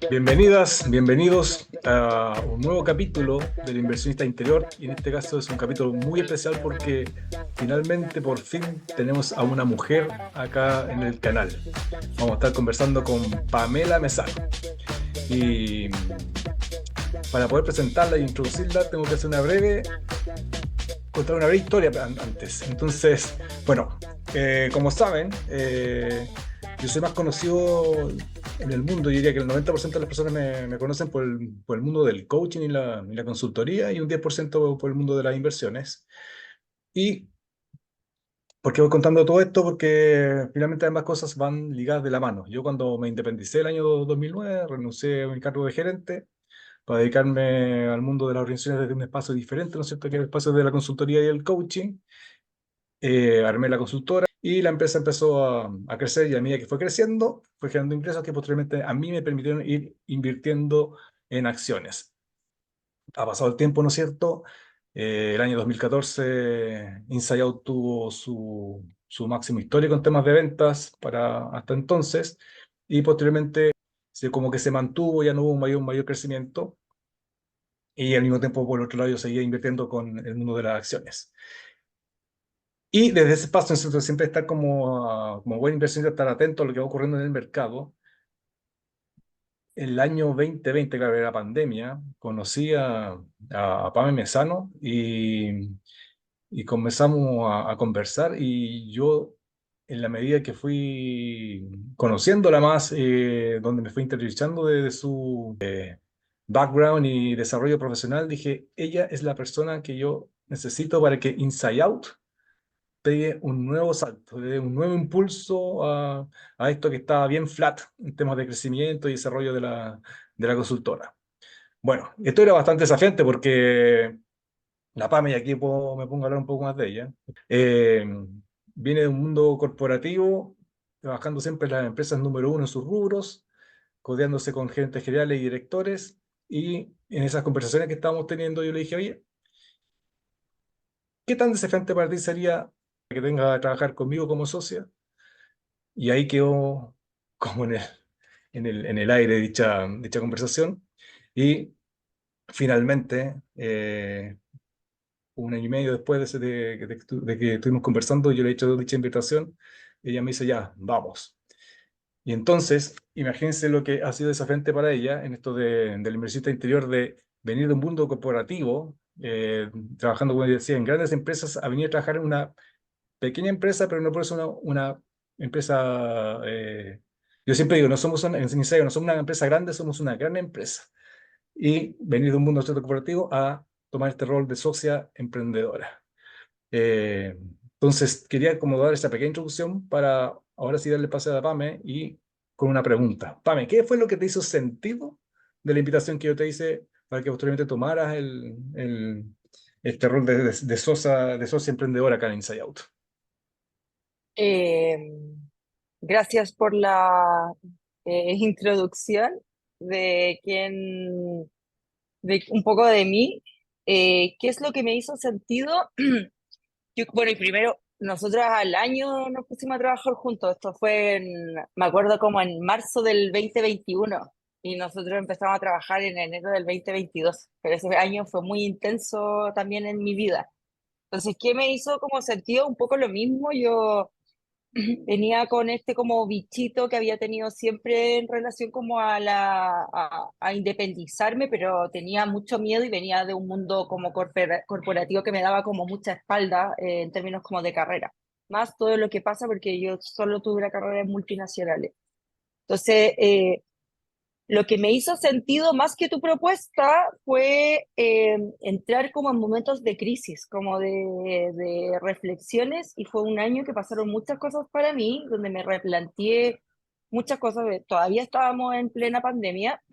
Bienvenidas, bienvenidos a un nuevo capítulo del Inversionista Interior, y en este caso es un capítulo muy especial porque finalmente por fin tenemos a una mujer acá en el canal. Vamos a estar conversando con Pamela Mesano, y para poder presentarla e introducirla tengo que hacer contar una breve historia antes. Entonces, bueno, como saben, yo soy más conocido en el mundo. Yo diría que el 90% de las personas me conocen por el mundo del coaching y la consultoría, y un 10% por el mundo de las inversiones. ¿Y por qué voy contando todo esto? Porque finalmente ambas cosas van ligadas de la mano. Yo cuando me independicé el año 2009, renuncié a mi cargo de gerente para dedicarme al mundo de las organizaciones desde un espacio diferente, ¿no es cierto?, que era el espacio de la consultoría y el coaching. Armé la consultora y la empresa empezó a crecer, y a medida que fue creciendo, fue generando ingresos que posteriormente a mí me permitieron ir invirtiendo en acciones. Ha pasado el tiempo, ¿no es cierto? El año 2014, Inside Out tuvo su máximo histórico en temas de ventas para hasta entonces, y posteriormente como que se mantuvo, ya no hubo un mayor crecimiento, y al mismo tiempo, por otro lado, yo seguía invirtiendo con el mundo de las acciones. Y desde ese espacio, nosotros siempre estar como buen inversionista, estar atento a lo que va ocurriendo en el mercado. El año 2020, claro, era pandemia, conocí a Pame Mesano, y comenzamos a conversar, y yo, en la medida que fui conociéndola más, donde me fui interiorizando de su background y desarrollo profesional, dije, ella es la persona que yo necesito para que Inside Out pegue un nuevo salto, de un nuevo impulso a esto que estaba bien flat en temas de crecimiento y desarrollo de la consultora. Bueno, esto era bastante desafiante porque la PAME, y aquí me pongo a hablar un poco más de ella, eh, viene de un mundo corporativo, trabajando siempre en las empresas número uno en sus rubros, codeándose con gerentes generales y directores, y en esas conversaciones que estábamos teniendo yo le dije, oye, ¿qué tan desafiante para ti sería que venga a trabajar conmigo como socia? Y ahí quedó como en el aire dicha conversación. Y finalmente, un año y medio después de que estuvimos conversando, yo le he hecho dicha invitación, ella me dice, ya, vamos. Y entonces, imagínense lo que ha sido desafiante para ella en esto del inversionista interior, de venir de un mundo corporativo, trabajando, como decía, en grandes empresas, a venir a trabajar en una pequeña empresa, pero no por eso una empresa. Yo siempre digo, no somos en Insayo, no somos una empresa grande, somos una gran empresa. Y venir de un mundo corporativo a tomar este rol de socia emprendedora. Eh, entonces, quería como dar esta pequeña introducción para ahora sí darle pase a Pame, y con una pregunta. Pame, ¿qué fue lo que te hizo sentido de la invitación que yo te hice para que posteriormente tomaras este rol de socia emprendedora acá en Inside Out? Eh, Gracias por la introducción de de un poco de mí. ¿Qué es lo que me hizo sentido? Bueno, y primero, nosotros al año nos pusimos a trabajar juntos. Esto fue me acuerdo como en marzo del 2021, y nosotros empezamos a trabajar en enero del 2022. Pero ese año fue muy intenso también en mi vida. Entonces, ¿qué me hizo como sentido? Un poco lo mismo. Yo venía con este como bichito que había tenido siempre en relación como a independizarme, pero tenía mucho miedo y venía de un mundo como corporativo que me daba como mucha espalda, en términos como de carrera. Más todo lo que pasa porque yo solo tuve una carrera en multinacionales. Entonces, lo que me hizo sentido más que tu propuesta fue entrar como en momentos de crisis, como de reflexiones, y fue un año que pasaron muchas cosas para mí, donde me replanteé muchas cosas. Todavía estábamos en plena pandemia,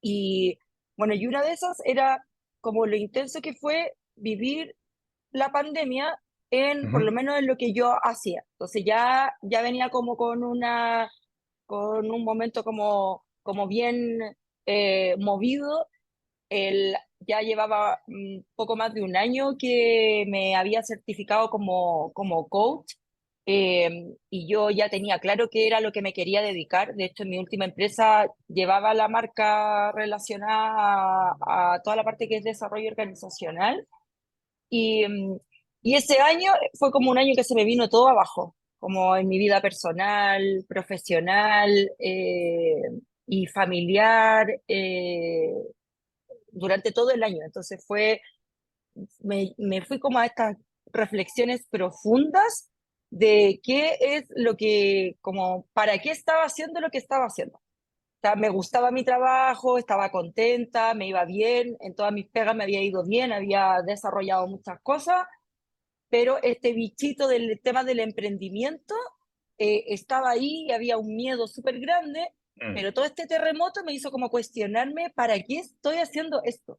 y bueno, y una de esas era como lo intenso que fue vivir la pandemia por lo Ujú. menos en lo que yo hacía. Entonces ya venía como con un momento como bien movido. Ya llevaba poco más de un año que me había certificado como coach, y yo ya tenía claro qué era lo que me quería dedicar. De hecho, en mi última empresa llevaba la marca relacionada a toda la parte que es desarrollo organizacional. Y, y ese año fue como un año que se me vino todo abajo, como en mi vida personal, profesional y familiar durante todo el año. Entonces me fui como a estas reflexiones profundas de qué es lo que, como, para qué estaba haciendo lo que estaba haciendo. O sea, me gustaba mi trabajo, estaba contenta, me iba bien, en todas mis pegas me había ido bien, había desarrollado muchas cosas, pero este bichito del tema del emprendimiento estaba ahí y había un miedo súper grande, Mm. pero todo este terremoto me hizo como cuestionarme para qué estoy haciendo esto.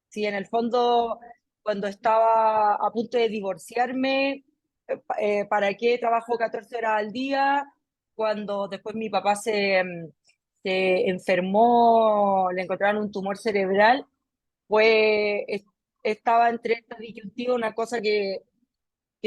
Sí, en el fondo, cuando estaba a punto de divorciarme, ¿para qué trabajo 14 horas al día? Cuando después mi papá se enfermó, le encontraron un tumor cerebral, pues estaba entre esta disyuntiva, una cosa que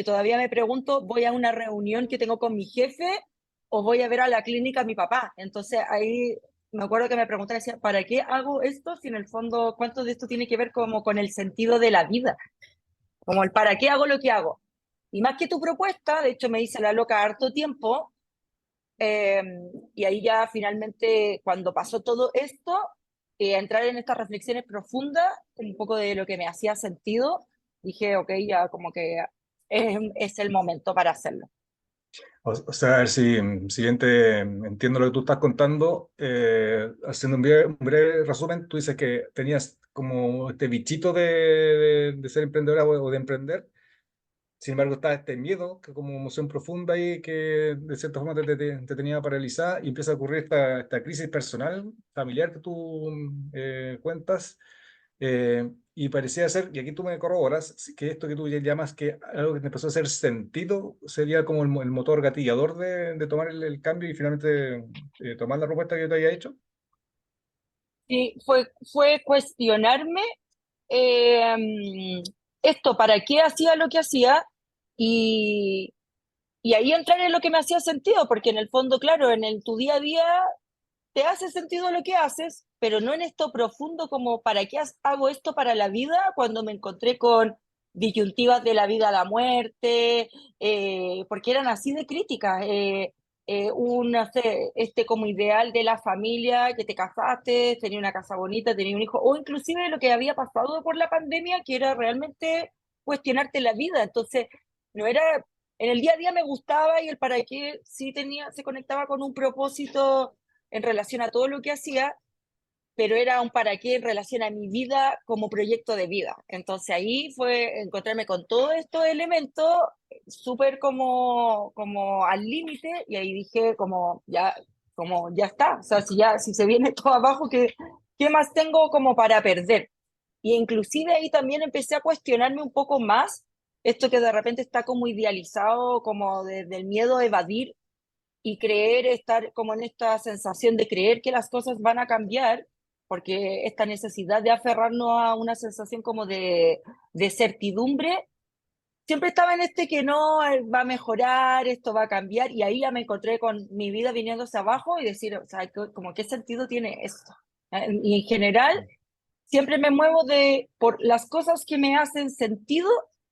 todavía me pregunto, ¿voy a una reunión que tengo con mi jefe o voy a ver a la clínica a mi papá? Entonces ahí me acuerdo que me preguntaba, decía, ¿para qué hago esto si en el fondo cuánto de esto tiene que ver como con el sentido de la vida? Como el para qué hago lo que hago. Y más que tu propuesta, de hecho me hice la loca harto tiempo, eh, y ahí ya finalmente cuando pasó todo esto, entrar en estas reflexiones profundas, un poco de lo que me hacía sentido, dije, ok, ya como que es el momento para hacerlo. O sea, a ver si bien te entiendo lo que tú estás contando, haciendo un breve resumen, tú dices que tenías como este bichito de ser emprendedora o de emprender. Sin embargo, está este miedo, que como emoción profunda y que de cierta forma te tenía paralizada y empieza a ocurrir esta crisis personal, familiar que tú cuentas. Y parecía ser, y aquí tú me corroboras, que esto que tú ya llamas que algo que te empezó a hacer sentido sería como el motor gatillador de tomar el cambio y finalmente tomar la propuesta que yo te había hecho. Sí, fue cuestionarme eh, esto, para qué hacía lo que hacía y, y ahí entrar en lo que me hacía sentido, porque en el fondo, claro, tu día a día te hace sentido lo que haces, pero no en esto profundo como para qué hago esto para la vida cuando me encontré con disyuntivas de la vida a la muerte, porque eran así de críticas. No sé, este como ideal de la familia, que te casaste, tenía una casa bonita, tenía un hijo, o inclusive lo que había pasado por la pandemia, que era realmente cuestionarte la vida. Entonces, no era, en el día a día me gustaba y el para qué sí tenía, se conectaba con un propósito en relación a todo lo que hacía, pero era un para qué en relación a mi vida como proyecto de vida. Entonces ahí fue encontrarme con todos estos elementos súper como al límite y ahí dije como ya está, o sea, si se viene todo abajo, ¿qué más tengo como para perder? Y inclusive ahí también empecé a cuestionarme un poco más esto que de repente está como idealizado, como desde el miedo a evadir y creer, estar como en esta sensación de creer que las cosas van a cambiar, porque esta necesidad de aferrarnos a una sensación como de certidumbre, siempre estaba en este que no va a mejorar, esto va a cambiar, y ahí ya me encontré con mi vida viniéndose abajo y decir, o sea, como qué sentido tiene esto. Y en general, siempre me muevo por las cosas que me hacen sentido,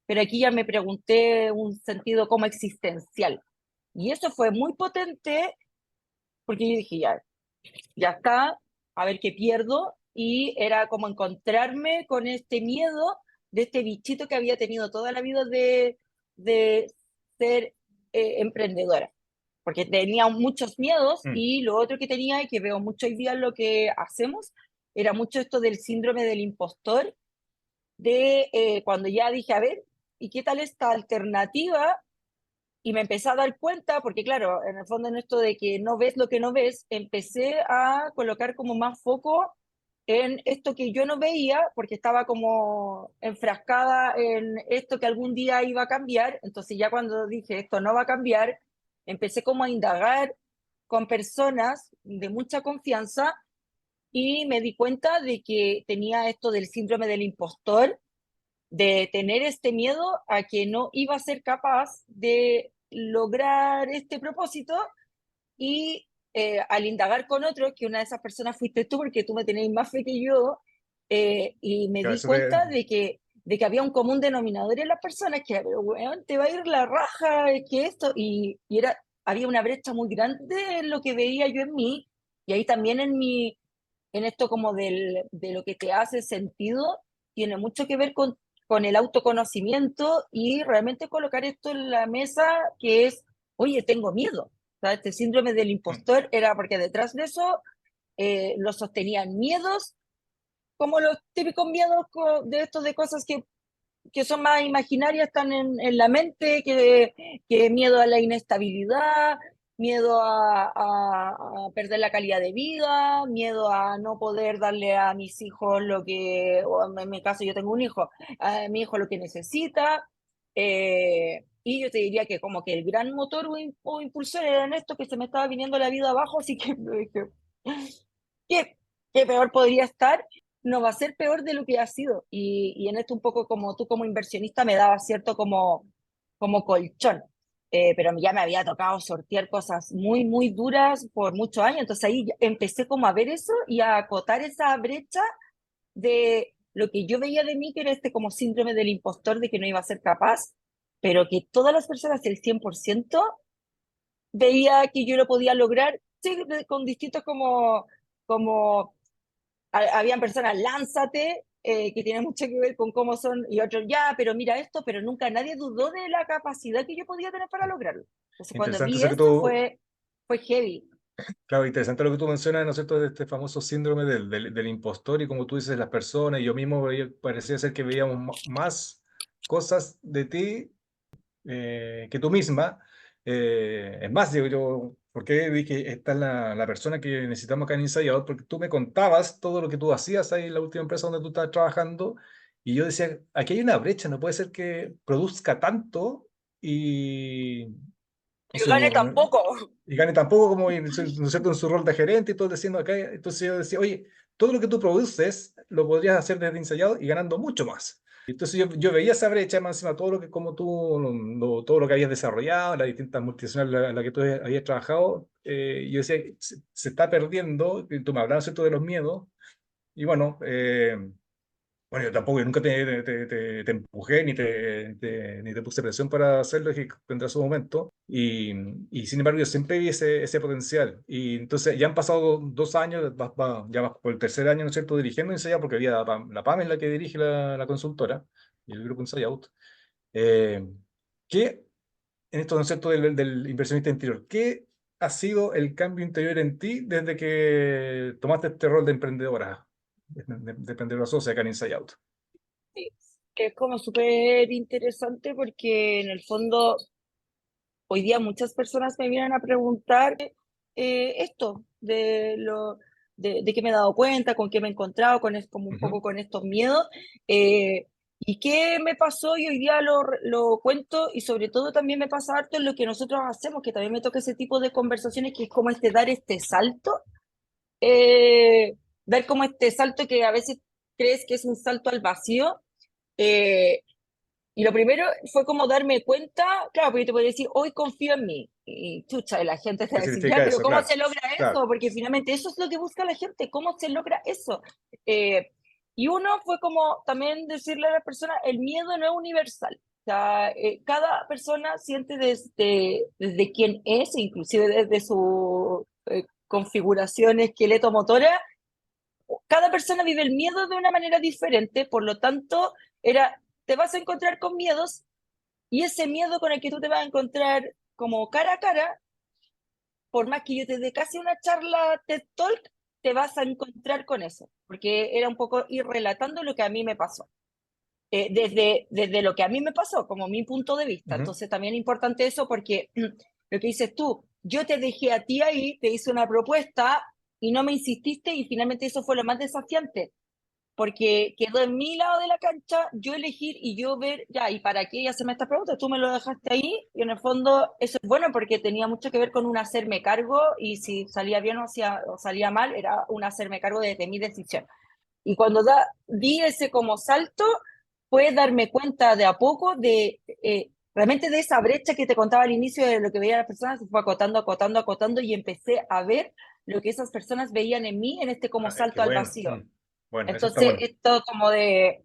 pero aquí ya me pregunté un sentido como existencial. Y eso fue muy potente porque yo dije, ya está, a ver qué pierdo. Y era como encontrarme con este miedo de este bichito que había tenido toda la vida de ser emprendedora. Porque tenía muchos miedos Mm. y lo otro que tenía y que veo mucho hoy día en lo que hacemos era mucho esto del síndrome del impostor, de cuando ya dije, a ver, ¿y qué tal esta alternativa? Y me empecé a dar cuenta, porque claro, en el fondo en esto de que no ves lo que no ves, empecé a colocar como más foco en esto que yo no veía, porque estaba como enfrascada en esto que algún día iba a cambiar. Entonces ya cuando dije esto no va a cambiar, empecé como a indagar con personas de mucha confianza y me di cuenta de que tenía esto del síndrome del impostor, de tener este miedo a que no iba a ser capaz de lograr este propósito y al indagar con otros, que una de esas personas fuiste tú, porque tú me tenéis más fe que yo, y me Claro, di eso te- cuenta de que había un común denominador en las personas, que era, pero weón, te va a ir la raja, es que esto, y era, había una brecha muy grande en lo que veía yo en mí, y ahí también en esto como de lo que te hace sentido, tiene mucho que ver con el autoconocimiento y realmente colocar esto en la mesa, que es, oye, tengo miedo. O sea, este síndrome del impostor era porque detrás de eso lo sostenían miedos, como los típicos miedos de estos de cosas que son más imaginarias, están en la mente, que miedo a la inestabilidad, miedo a perder la calidad de vida, miedo a no poder darle a mis hijos lo que, o en mi caso yo tengo un hijo, a mi hijo lo que necesita. Y yo te diría que como que el gran motor o impulsor era en esto, que se me estaba viniendo la vida abajo, así que dije, ¿qué, qué peor podría estar? No va a ser peor de lo que ha sido. Y en esto un poco como tú como inversionista me daba cierto como colchón. Pero ya me había tocado sortear cosas muy, muy duras por muchos años. Entonces ahí empecé como a ver eso y a acotar esa brecha de lo que yo veía de mí, que era este como síndrome del impostor, de que no iba a ser capaz, pero que todas las personas, el 100% veía que yo lo podía lograr, sí, con distintos como habían personas, lánzate, que tiene mucho que ver con cómo son, y otros, ya, pero mira esto, pero nunca nadie dudó de la capacidad que yo podía tener para lograrlo. Entonces, cuando Interesante vi eso que eso tú, fue heavy. claro, interesante lo que tú mencionas, ¿no es cierto?, de este famoso síndrome del impostor y como tú dices, las personas, y yo mismo parecía ser que veíamos más cosas de ti que tú misma. Es más, digo yo, ¿por qué dije, esta es la persona que necesitamos acá en Inside Out? Porque tú me contabas todo lo que tú hacías ahí en la última empresa donde tú estabas trabajando, y yo decía, aquí hay una brecha, no puede ser que produzca tanto y, no Yo sé, gané tampoco. y gane tampoco como, ¿no es cierto?, en su rol de gerente y todo diciendo acá. Entonces yo decía, oye, todo lo que tú produces lo podrías hacer desde Inside y ganando mucho más. Entonces yo veía esa brecha más encima, todo lo que, como tú, todo lo que habías desarrollado, las distintas multinacionales en las que tú habías trabajado, yo decía, se está perdiendo, y tú me hablabas, ¿cierto?, de los miedos, y bueno, bueno, yo tampoco, yo nunca te empujé ni te puse presión para hacerlo, que tendrá su momento. Y sin embargo, yo siempre vi ese potencial. Y entonces ya han pasado 2 años, ya vas por el tercer año, ¿no es cierto?, dirigiendo Inside, porque había la PAM es la que dirige la consultora y el grupo Inside Out. Eh, ¿Qué, en esto, ¿no es cierto?, del inversionista interior, qué ha sido el cambio interior en ti desde que tomaste este rol de emprendedora, de emprendedora socia acá en Inside Out? Sí, que es como súper interesante porque en el fondo hoy día muchas personas me vienen a preguntar esto, de qué me he dado cuenta, con qué me he encontrado, como un Ujú. poco con estos miedos, eh, y qué me pasó y hoy día lo cuento y sobre todo también me pasa harto en lo que nosotros hacemos, que también me toca ese tipo de conversaciones, que es como dar este salto, eh, dar como este salto que a veces crees que es un salto al vacío. eh, y lo primero fue como darme cuenta, claro, porque te podría decir, hoy confío en mí. Y chucha, y la gente te va ¿Qué a decir, ya, significa pero eso? ¿cómo Claro, se logra claro. eso? Porque finalmente eso es lo que busca la gente, ¿cómo se logra eso? Eh, y uno fue como también decirle a la persona, el miedo no es universal. O sea, cada persona siente desde quién es, inclusive desde su configuración esqueleto-motora, cada persona vive el miedo de una manera diferente, por lo tanto, te vas a encontrar con miedos y ese miedo con el que tú te vas a encontrar como cara a cara, por más que yo te dé casi una charla TED Talk, te vas a encontrar con eso, porque era un poco ir relatando lo que a mí me pasó, desde lo que a mí me pasó, como mi punto de vista. Ujú. Entonces también es importante eso porque lo que dices tú, yo te dejé a ti ahí, te hice una propuesta y no me insististe y finalmente eso fue lo más desafiante porque quedó en mi lado de la cancha yo elegir y yo ver, ya, ¿y para qué hacerme esta pregunta? Tú me lo dejaste ahí y en el fondo eso es bueno porque tenía mucho que ver con un hacerme cargo y si salía bien o salía mal, era un hacerme cargo de mi decisión. Y cuando di ese como salto, fue darme cuenta de a poco de, realmente de esa brecha que te contaba al inicio de lo que veían las personas, se fue acotando, acotando, acotando y empecé a ver lo que esas personas veían en mí en este como Qué salto al bueno. vacío. Bueno, eso está Entonces, bueno. esto como de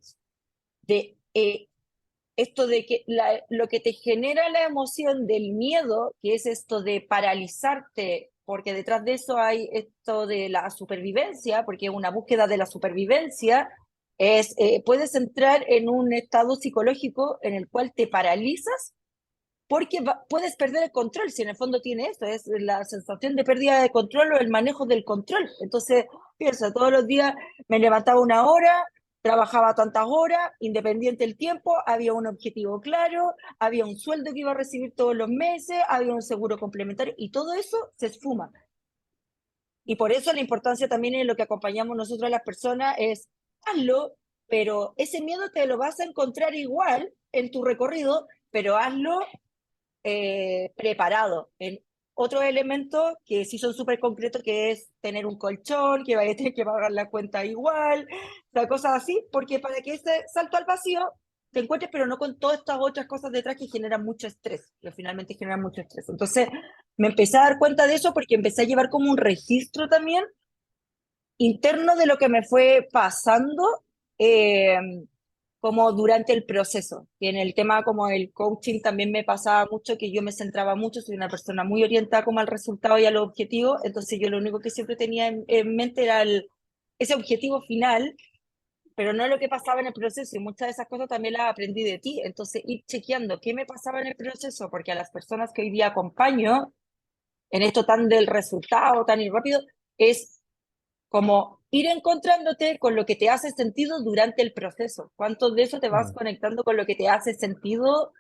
esto de que lo que te genera la emoción del miedo, que es esto de paralizarte, porque detrás de eso hay esto de la supervivencia, porque es una búsqueda de la supervivencia, puedes entrar en un estado psicológico en el cual te paralizas porque puedes perder el control, si en el fondo tiene esto, es la sensación de pérdida de control o el manejo del control. Entonces, piensa, todos los días me levantaba una hora, trabajaba tantas horas, independiente del tiempo, había un objetivo claro, había un sueldo que iba a recibir todos los meses, había un seguro complementario y todo eso se esfuma. Y por eso la importancia también en lo que acompañamos nosotros a las personas es hazlo, pero ese miedo te lo vas a encontrar igual en tu recorrido, pero hazlo preparado en otros elementos que sí son súper concretos, que es tener un colchón, que vaya a tener que pagar la cuenta igual, o sea, cosas así, porque para que ese salto al vacío te encuentres, pero no con todas estas otras cosas detrás que generan mucho estrés, que finalmente generan mucho estrés. Entonces, me empecé a dar cuenta de eso porque empecé a llevar como un registro también interno de lo que me fue pasando eh, como durante el proceso. Y en el tema como el coaching también me pasaba mucho que yo me centraba mucho, soy una persona muy orientada como al resultado y al objetivo, entonces yo lo único que siempre tenía en mente era ese objetivo final, pero no lo que pasaba en el proceso, y muchas de esas cosas también las aprendí de ti, entonces ir chequeando qué me pasaba en el proceso, porque a las personas que hoy día acompaño en esto tan del resultado, tan rápido, es como ir encontrándote con lo que te hace sentido durante el proceso. ¿Cuánto de eso te vas Mm. conectando con lo que te hace sentido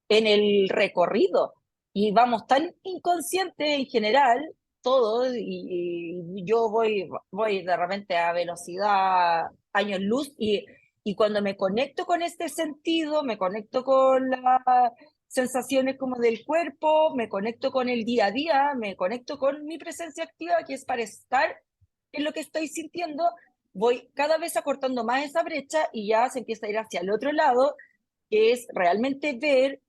en el recorrido? Y vamos tan inconsciente en general, todos, y yo voy de repente a velocidad años luz, y cuando me conecto con este sentido, me conecto con las sensaciones como del cuerpo, me conecto con el día a día, me conecto con mi presencia activa, que es para estar en lo que estoy sintiendo, voy cada vez acortando más esa brecha y ya se empieza a ir hacia el otro lado, que es realmente ver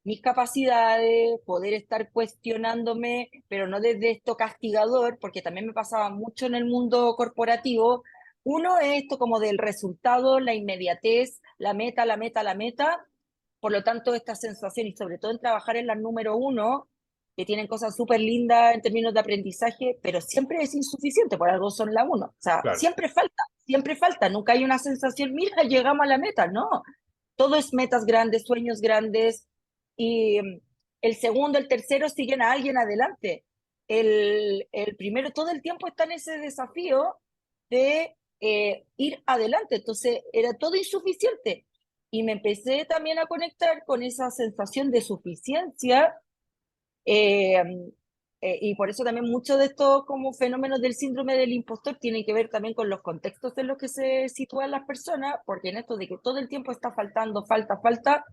mis capacidades, poder estar cuestionándome, pero no desde esto castigador, porque también me pasaba mucho en el mundo corporativo. Uno es esto como del resultado, la inmediatez, la meta, la meta, la meta. Por lo tanto, esta sensación, y sobre todo en trabajar en la número uno, que tienen cosas súper lindas en términos de aprendizaje, pero siempre es insuficiente, por algo son la uno. O sea, Claro. siempre falta, nunca hay una sensación, mira, llegamos a la meta, no. Todo es metas grandes, sueños grandes, y el segundo, el tercero siguen a alguien adelante. El primero todo el tiempo está en ese desafío de ir adelante, entonces era todo insuficiente. Y me empecé también a conectar con esa sensación de suficiencia eh, y por eso también muchos de estos como fenómenos del síndrome del impostor tienen que ver también con los contextos en los que se sitúan las personas, porque en esto de que todo el tiempo está faltando, falta,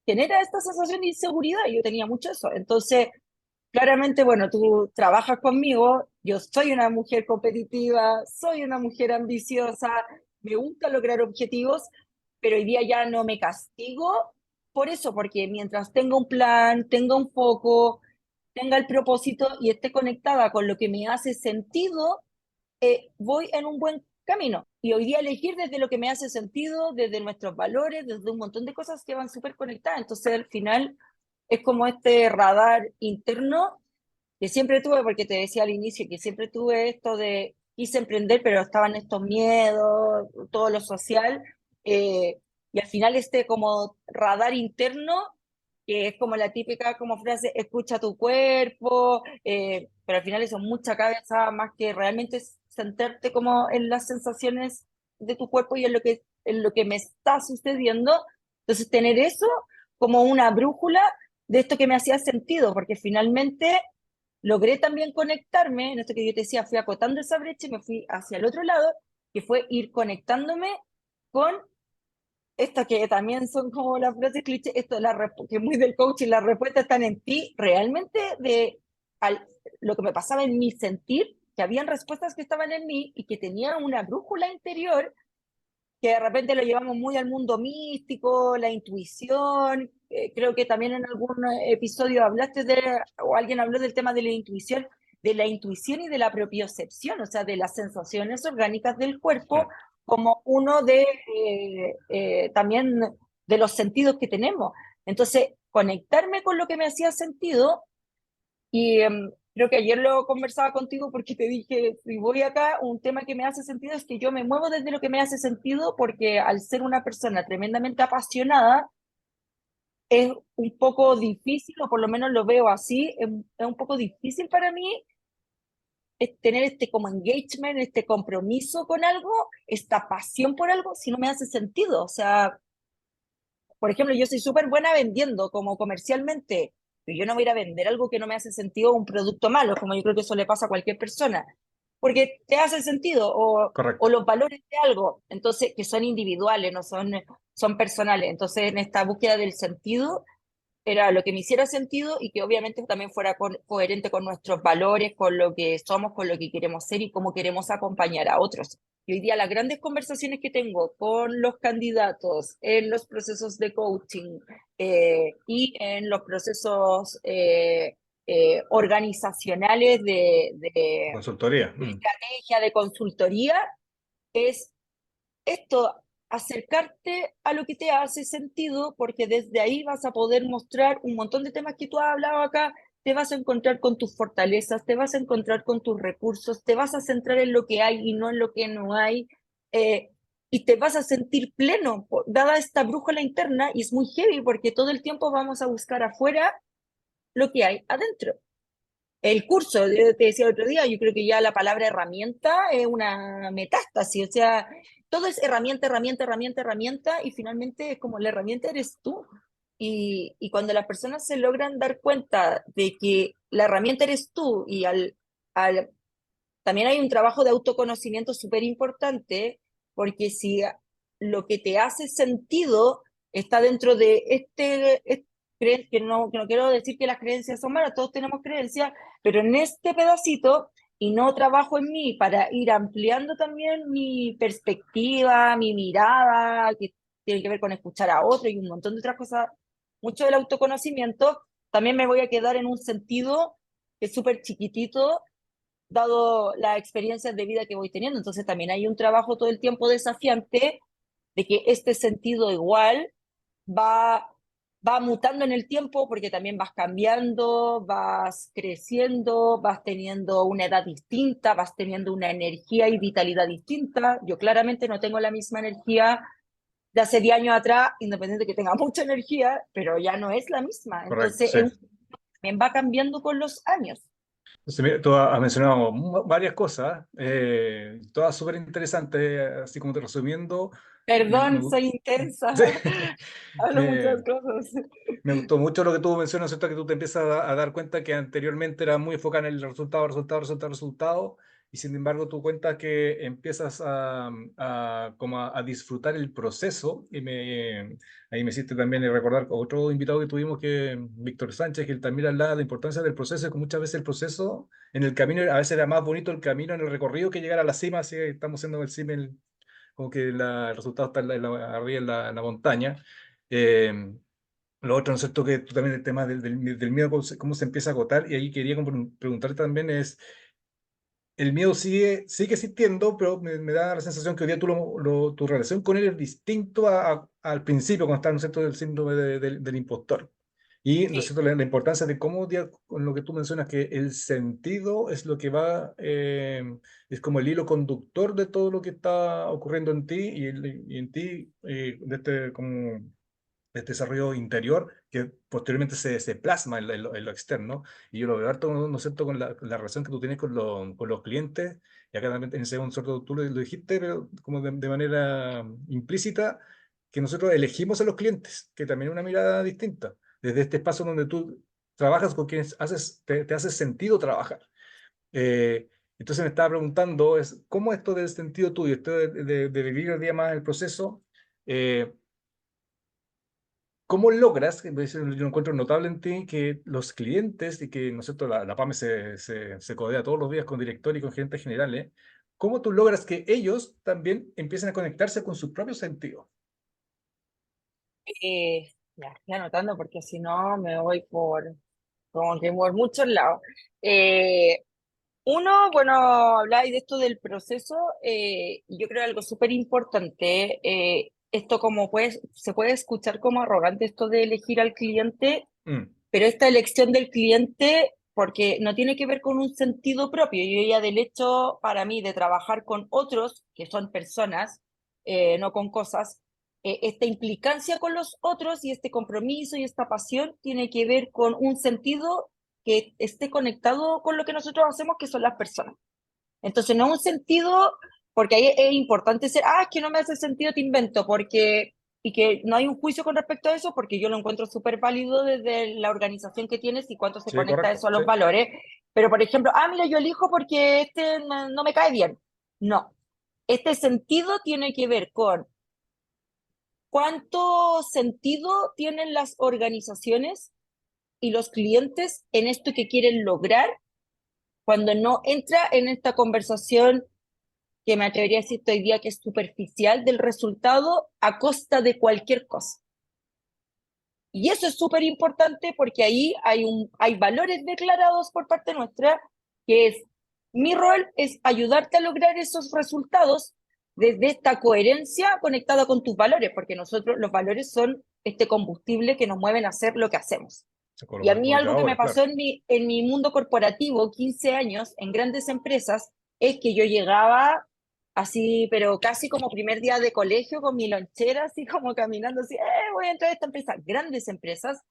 genera esta sensación de inseguridad. Y yo tenía mucho eso. Entonces, claramente, bueno, tú trabajas conmigo, yo soy una mujer competitiva, soy una mujer ambiciosa, me gusta lograr objetivos, pero hoy día ya no me castigo por eso, porque mientras tenga un plan, tenga un foco, tenga el propósito y esté conectada con lo que me hace sentido, voy en un buen camino. Y hoy día elegir desde lo que me hace sentido, desde nuestros valores, desde un montón de cosas que van súper conectadas. Entonces, al final, es como este radar interno que siempre tuve, porque te decía al inicio que siempre tuve esto de quise emprender, pero estaban estos miedos, todo lo social, y al final este como radar interno, que es como la típica como frase, escucha tu cuerpo, pero al final eso es mucha cabeza más que realmente centrarte como en las sensaciones de tu cuerpo y en lo que me está sucediendo. Entonces tener eso como una brújula de esto que me hacía sentido, porque finalmente logré también conectarme, en esto que yo te decía, fui acotando esa brecha y me fui hacia el otro lado, que fue ir conectándome con esto que también son como las frases cliché, esto que es muy del coaching, las respuestas están en ti, realmente lo que me pasaba en mi sentir, que habían respuestas que estaban en mí y que tenía una brújula interior que de repente lo llevamos muy al mundo místico, la intuición, creo que también en algún episodio hablaste o alguien habló del tema de la intuición y de la propiocepción, o sea, de las sensaciones orgánicas del cuerpo como uno de también de los sentidos que tenemos. Entonces, conectarme con lo que me hacía sentido y creo que ayer lo conversaba contigo porque te dije, si voy acá, un tema que me hace sentido es que yo me muevo desde lo que me hace sentido porque al ser una persona tremendamente apasionada, es un poco difícil, o por lo menos lo veo así, es un poco difícil para mí tener este como engagement, este compromiso con algo, esta pasión por algo, si no me hace sentido. O sea, por ejemplo, yo soy súper buena vendiendo como comercialmente, pero yo no voy a ir a vender algo que no me hace sentido, un producto malo, como yo creo que eso le pasa a cualquier persona, porque te hace sentido, o Correcto. los valores de algo, entonces, que son individuales, no son, son personales. Entonces, en esta búsqueda del sentido, era lo que me hiciera sentido y que obviamente también fuera coherente con nuestros valores, con lo que somos, con lo que queremos ser y cómo queremos acompañar a otros. Y hoy día las grandes conversaciones que tengo con los candidatos en los procesos de coaching y en los procesos organizacionales Consultoría. de estrategia, de consultoría, es esto, acercarte a lo que te hace sentido, porque desde ahí vas a poder mostrar un montón de temas que tú has hablado acá, te vas a encontrar con tus fortalezas, te vas a encontrar con tus recursos, te vas a centrar en lo que hay y no en lo que no hay, eh, y te vas a sentir pleno, dada esta brújula interna, y es muy heavy porque todo el tiempo vamos a buscar afuera lo que hay adentro. El curso, yo te decía el otro día, yo creo que ya la palabra herramienta es una metástasis, o sea, todo es herramienta, herramienta, herramienta, herramienta, y finalmente es como la herramienta eres tú. Y cuando las personas se logran dar cuenta de que la herramienta eres tú, al también hay un trabajo de autoconocimiento súper importante, porque si lo que te hace sentido está dentro de que no quiero decir que las creencias son malas, todos tenemos creencias, pero en este pedacito, y no trabajo en mí para ir ampliando también mi perspectiva, mi mirada, que tiene que ver con escuchar a otro y un montón de otras cosas, mucho del autoconocimiento, también me voy a quedar en un sentido que es súper chiquitito dado las experiencias de vida que voy teniendo. Entonces también hay un trabajo todo el tiempo desafiante de que este sentido igual va, va mutando en el tiempo porque también vas cambiando, vas creciendo, vas teniendo una edad distinta, vas teniendo una energía y vitalidad distinta. Yo claramente no tengo la misma energía de hace 10 años atrás, independiente de que tenga mucha energía, pero ya no es la misma. Correcto, Entonces, sí. también va cambiando con los años. Entonces, mira, tú has mencionado varias cosas, todas súper interesantes, así como te resumiendo, Perdón, soy intensa, sí, hablo muchas me, cosas. me gustó mucho lo que tú mencionas, ¿cierto? Que tú te empiezas a dar cuenta que anteriormente era muy enfocada en el resultado, resultado, resultado, resultado, y sin embargo tú cuentas que empiezas como a disfrutar el proceso, y ahí me hiciste también recordar otro invitado que tuvimos, que Víctor Sánchez, que él también hablaba de la importancia del proceso, y que muchas veces el proceso en el camino, a veces era más bonito el camino en el recorrido que llegar a la cima, así que estamos siendo el cima, como que el resultado está arriba en la montaña. Eh, lo otro, ¿no es cierto? Que tú también el tema del miedo, cómo se empieza a agotar, y ahí quería como preguntarte también es, el miedo sigue existiendo, pero me da la sensación que hoy día tu relación con él es distinto al principio, cuando estaba, ¿no es cierto?, del síndrome del impostor. Y, ¿no es Sí, cierto?, la importancia de cómo, con lo que tú mencionas, que el sentido es lo que va, es como el hilo conductor de todo lo que está ocurriendo en ti y en ti, de como este desarrollo interior que posteriormente se plasma en lo externo. Y yo lo veo harto, ¿no es cierto?, con la relación que tú tienes con los clientes. Y acá también en ese segundo sorteo tú lo dijiste, pero como de manera implícita, que nosotros elegimos a los clientes, que también es una mirada distinta. Desde este espacio donde tú trabajas con quienes te hace sentido trabajar. Entonces me estaba preguntando, ¿cómo esto del sentido tuyo, esto de vivir el día más el proceso? eh, ¿Cómo logras, que yo lo encuentro notable en ti, que los clientes, y que, ¿no es cierto?, la PAME se codea todos los días con director y con gerentes generales, ¿cómo tú logras que ellos también empiecen a conectarse con sus propios sentidos? Ya, estoy anotando porque si no me voy por, como que por muchos lados. Eh, Uno, bueno, habláis de esto del proceso, y yo creo algo súper importante, esto como se puede escuchar como arrogante esto de elegir al cliente, Mm, pero esta elección del cliente, porque no tiene que ver con un sentido propio, yo ya del hecho para mí de trabajar con otros, que son personas, no con cosas, esta implicancia con los otros y este compromiso y esta pasión tiene que ver con un sentido que esté conectado con lo que nosotros hacemos, que son las personas. Entonces, no un sentido, porque ahí es importante ser, es que no me hace sentido, te invento, porque, y que no hay un juicio con respecto a eso, porque yo lo encuentro súper válido desde la organización que tienes y cuánto se sí, conecta correcto, eso a sí. los valores. Pero, por ejemplo, mira, yo elijo porque este no me cae bien. No. Este sentido tiene que ver con cuánto sentido tienen las organizaciones y los clientes en esto que quieren lograr cuando no entra en esta conversación que me atrevería a decir hoy día que es superficial del resultado a costa de cualquier cosa. Y eso es súper importante porque ahí hay valores declarados por parte nuestra, que es, mi rol es ayudarte a lograr esos resultados desde esta coherencia conectada con tus valores, porque nosotros los valores son este combustible que nos mueven a hacer lo que hacemos. Con Y a los mí algo que me motivadores, pasó claro. en mi mundo corporativo, 15 años, en grandes empresas, es que yo llegaba así, pero casi como primer día de colegio, con mi lonchera, así como caminando, así, voy a entrar a esta empresa, grandes empresas,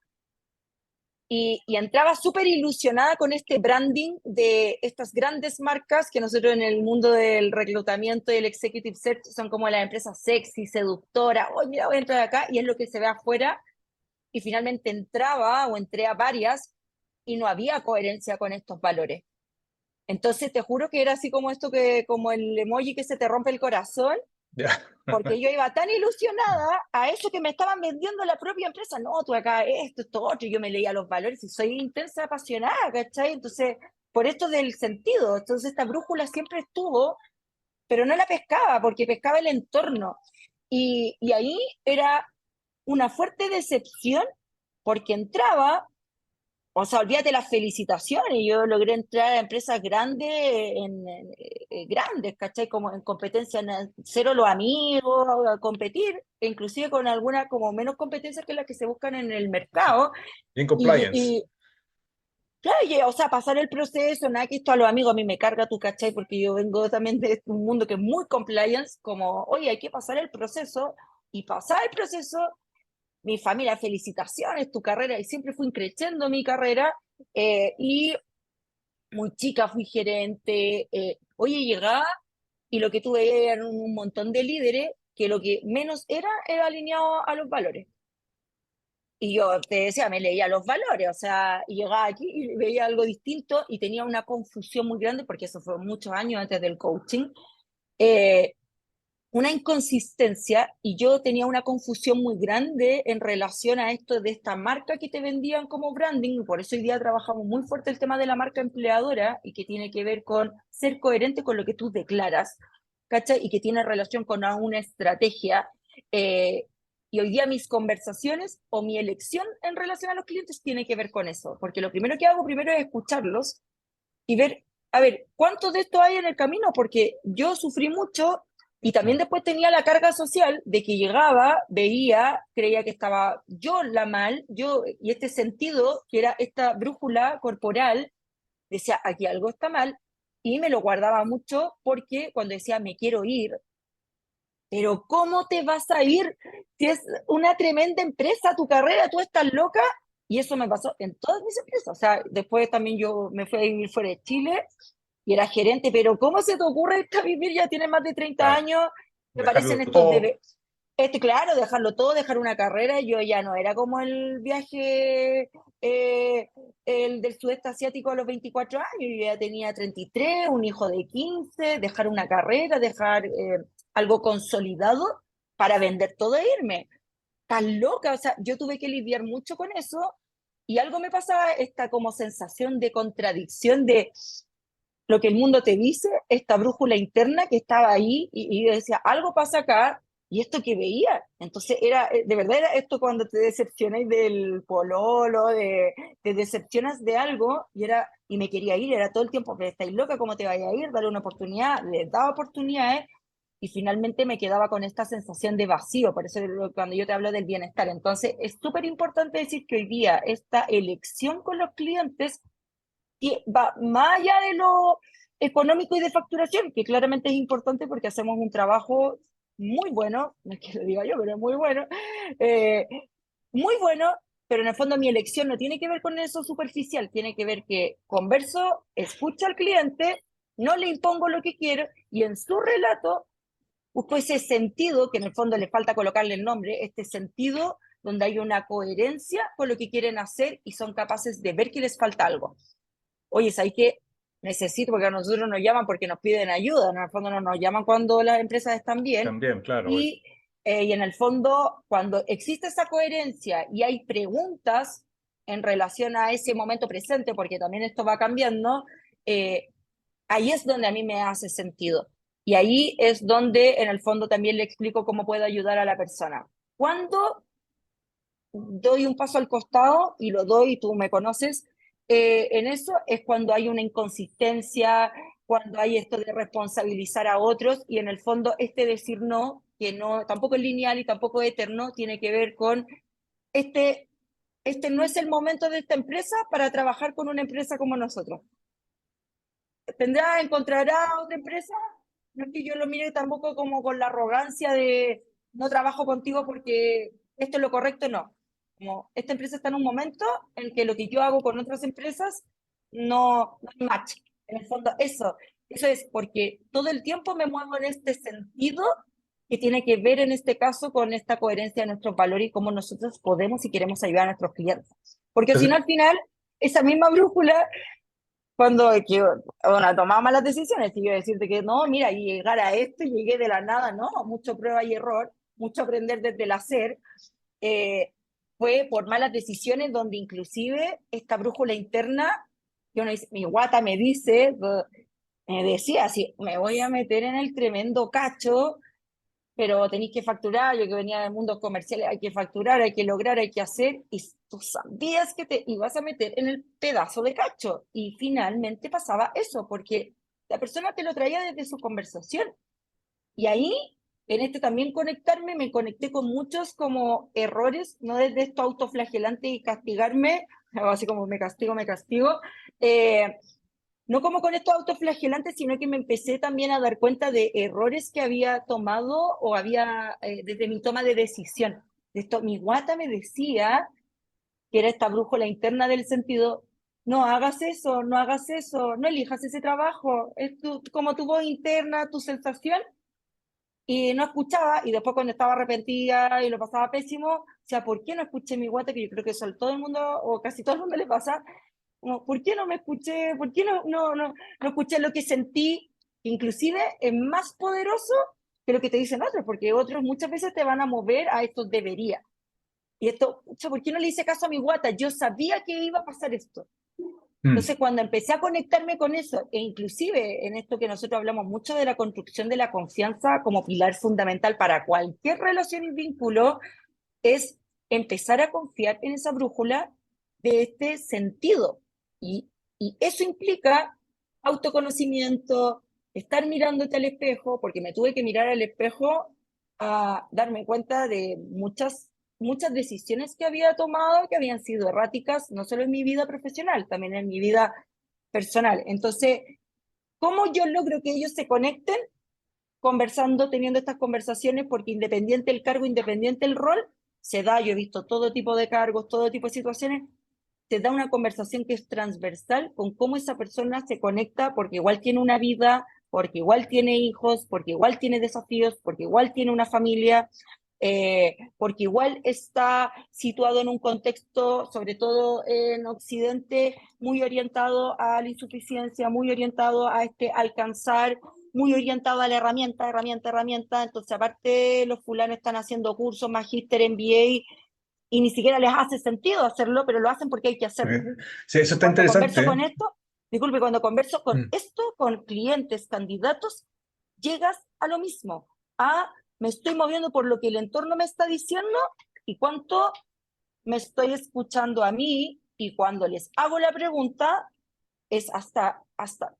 y entraba súper ilusionada con este branding de estas grandes marcas que nosotros en el mundo del reclutamiento y el executive search son como las empresas sexy, seductoras, oye, mira, voy a entrar acá, y es lo que se ve afuera, y finalmente entraba o entré a varias y no había coherencia con estos valores. Entonces te juro que era así como esto que, como el emoji que se te rompe el corazón, Ya. porque yo iba tan ilusionada a eso que me estaban vendiendo la propia empresa. No, tú acá esto otro, y yo me leía los valores y soy intensa, apasionada, ¿cachai? Entonces, por esto del sentido, entonces esta brújula siempre estuvo, pero no la pescaba, porque pescaba el entorno. Y ahí era una fuerte decepción porque entraba, o sea, olvídate las felicitaciones, yo logré entrar a empresas grandes, grandes, ¿cachai? Como en competencia, cero los amigos, a competir, e inclusive con algunas como menos competencias que las que se buscan en el mercado, In y, compliance. y claro, o sea, pasar el proceso, nada que esto a los amigos a mí me carga, tú, ¿cachai? Porque yo vengo también de un mundo que es muy compliance, como, oye, hay que pasar el proceso, y pasar el proceso mi familia, felicitaciones, tu carrera, y siempre fui creciendo mi carrera, y muy chica fui gerente, oye, llegaba y lo que tuve eran un montón de líderes que lo que menos era alineado a los valores. Y yo te decía, me leía los valores, o sea, y llegaba aquí y veía algo distinto y tenía una confusión muy grande, porque eso fue muchos años antes del coaching, eh, una inconsistencia, y yo tenía una confusión muy grande en relación a esto de esta marca que te vendían como branding, y por eso hoy día trabajamos muy fuerte el tema de la marca empleadora y que tiene que ver con ser coherente con lo que tú declaras, ¿cachai? Y que tiene relación con una estrategia. Y hoy día mis conversaciones o mi elección en relación a los clientes tiene que ver con eso, porque lo primero que hago primero es escucharlos y ver, a ver, ¿cuánto de esto hay en el camino? Porque yo sufrí mucho y también Mm. después tenía la carga social de que llegaba, veía, creía que estaba yo la mal, yo, y este sentido, que era esta brújula corporal, decía, aquí algo está mal, y me lo guardaba mucho porque cuando decía, me quiero ir, pero ¿cómo te vas a ir si es una tremenda empresa tu carrera, tú estás loca? Y eso me pasó en todas mis empresas. O sea, después también yo me fui a vivir fuera de Chile y era gerente, pero ¿cómo se te ocurre irte a vivir? Ya tienes más de 30 Claro. años, me parecen Dejarlo estos todo. debe claro, dejarlo todo, dejar una carrera, yo ya no era como el viaje, el del sudeste asiático a los 24 años, yo ya tenía 33, un hijo de 15, dejar una carrera, dejar algo consolidado para vender todo e irme. Tan loca, o sea, yo tuve que lidiar mucho con eso, y algo me pasaba, esta como sensación de contradicción de lo que el mundo te dice, esta brújula interna que estaba ahí, y yo decía, algo pasa acá, ¿y esto que veía? Entonces era, de verdad era esto cuando te decepcionáis del pololo, te decepcionas de algo, y me quería ir, era todo el tiempo, pero estáis loca, ¿cómo te vaya a ir? Dale una oportunidad, les daba oportunidades, y finalmente me quedaba con esta sensación de vacío, por eso cuando yo te hablo del bienestar. Entonces es súper importante decir que hoy día esta elección con los clientes va más allá de lo económico y de facturación, que claramente es importante porque hacemos un trabajo muy bueno, no es que lo diga yo, pero es eh, muy bueno, pero en el fondo mi elección no tiene que ver con eso superficial, tiene que ver que converso, escucho al cliente, no le impongo lo que quiero y en su relato busco ese sentido, que en el fondo le falta colocarle el nombre, este sentido donde hay una coherencia con lo que quieren hacer y son capaces de ver que les falta algo. Oye, ¿sabes qué? Necesito, porque a nosotros nos llaman porque nos piden ayuda, en el fondo no nos llaman cuando las empresas están bien, También, claro. y en el fondo cuando existe esa coherencia y hay preguntas en relación a ese momento presente, porque también esto va cambiando, eh, ahí es donde a mí me hace sentido. Y ahí es donde en el fondo también le explico cómo puedo ayudar a la persona. Cuando doy un paso al costado y lo doy, tú me conoces, en eso es cuando hay una inconsistencia, cuando hay esto de responsabilizar a otros y en el fondo este decir no, que no, tampoco es lineal y tampoco es eterno, tiene que ver con este, este no es el momento de esta empresa para trabajar con una empresa como nosotros. Encontrará otra empresa, no es que yo lo mire tampoco como con la arrogancia de no trabajo contigo porque esto es lo correcto, no. Como esta empresa está en un momento en que lo que yo hago con otras empresas no hay match. En el fondo, eso es porque todo el tiempo me muevo en este sentido que tiene que ver en este caso con esta coherencia de nuestros valores y cómo nosotros podemos y queremos ayudar a nuestros clientes. Porque si no, al final, esa misma brújula cuando bueno, tomaba malas decisiones, y yo decirte que no, mira, y llegar a esto, y llegué de la nada, no, mucho prueba y error, mucho aprender desde el hacer, eh, fue por malas decisiones donde inclusive esta brújula interna, que uno dice, mi guata me dice, me decía así, me voy a meter en el tremendo cacho pero tenéis que facturar, yo que venía del mundo comercial, hay que facturar, hay que lograr, hay que hacer, y tú sabías que te ibas a meter en el pedazo de cacho, y finalmente pasaba eso, porque la persona te lo traía desde su conversación, y ahí, en este también conectarme, me conecté con muchos como errores, no desde esto autoflagelante y castigarme, así como me castigo, eh, no como con estos autoflagelantes, sino que me empecé también a dar cuenta de errores que había tomado o había desde mi toma de decisión. Esto, mi guata me decía que era esta brújula interna del sentido, no hagas eso, no hagas eso, no elijas ese trabajo, es como tu voz interna, tu sensación, y no escuchaba, y después cuando estaba arrepentida y lo pasaba pésimo, o sea, ¿por qué no escuché mi guata? Que yo creo que eso a todo el mundo, o casi todo el mundo le pasa, como, ¿por qué no me escuché? ¿Por qué no escuché lo que sentí? Inclusive es más poderoso que lo que te dicen otros, porque otros muchas veces te van a mover a esto debería. Y esto, pucha, ¿por qué no le hice caso a mi guata? Yo sabía que iba a pasar esto. Mm. Entonces, cuando empecé a conectarme con eso, e inclusive en esto que nosotros hablamos mucho de la construcción de la confianza como pilar fundamental para cualquier relación y vínculo, es empezar a confiar en esa brújula de este sentido. Y, y eso implica autoconocimiento, estar mirándote al espejo, porque me tuve que mirar al espejo a darme cuenta de muchas decisiones que había tomado que habían sido erráticas, no solo en mi vida profesional, también en mi vida personal. Entonces, ¿cómo yo logro que ellos se conecten? Conversando, teniendo estas conversaciones, porque independiente el cargo, independiente el rol, se da, yo he visto todo tipo de cargos, todo tipo de situaciones, se da una conversación que es transversal con cómo esa persona se conecta, porque igual tiene una vida, porque igual tiene hijos, porque igual tiene desafíos, porque igual tiene una familia, porque igual está situado en un contexto, sobre todo en Occidente, muy orientado a la insuficiencia, muy orientado a alcanzar, muy orientado a la herramienta. Entonces, aparte, los fulanos están haciendo cursos, magíster, MBA, y ni siquiera les hace sentido hacerlo, pero lo hacen porque hay que hacerlo. Sí, eso está Cuando interesante, converso ¿eh? con esto, disculpe, cuando converso con Mm. esto, con clientes, candidatos, llegas a lo mismo, a me estoy moviendo por lo que el entorno me está diciendo y cuánto me estoy escuchando a mí, y cuando les hago la pregunta es hasta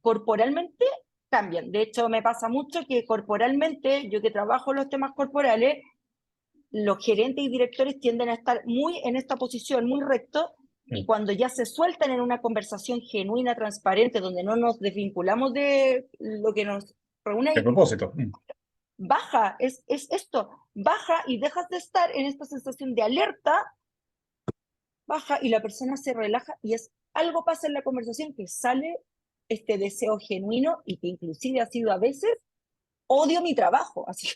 corporalmente cambian. De hecho, me pasa mucho que corporalmente, yo que trabajo los temas corporales, los gerentes y directores tienden a estar muy en esta posición, muy recto, y cuando ya se sueltan en una conversación genuina, transparente, donde no nos desvinculamos de lo que nos De reúne, propósito. baja, es esto, baja y dejas de estar en esta sensación de alerta, baja y la persona se relaja y algo pasa en la conversación que sale este deseo genuino y que inclusive ha sido a veces odio mi trabajo, así.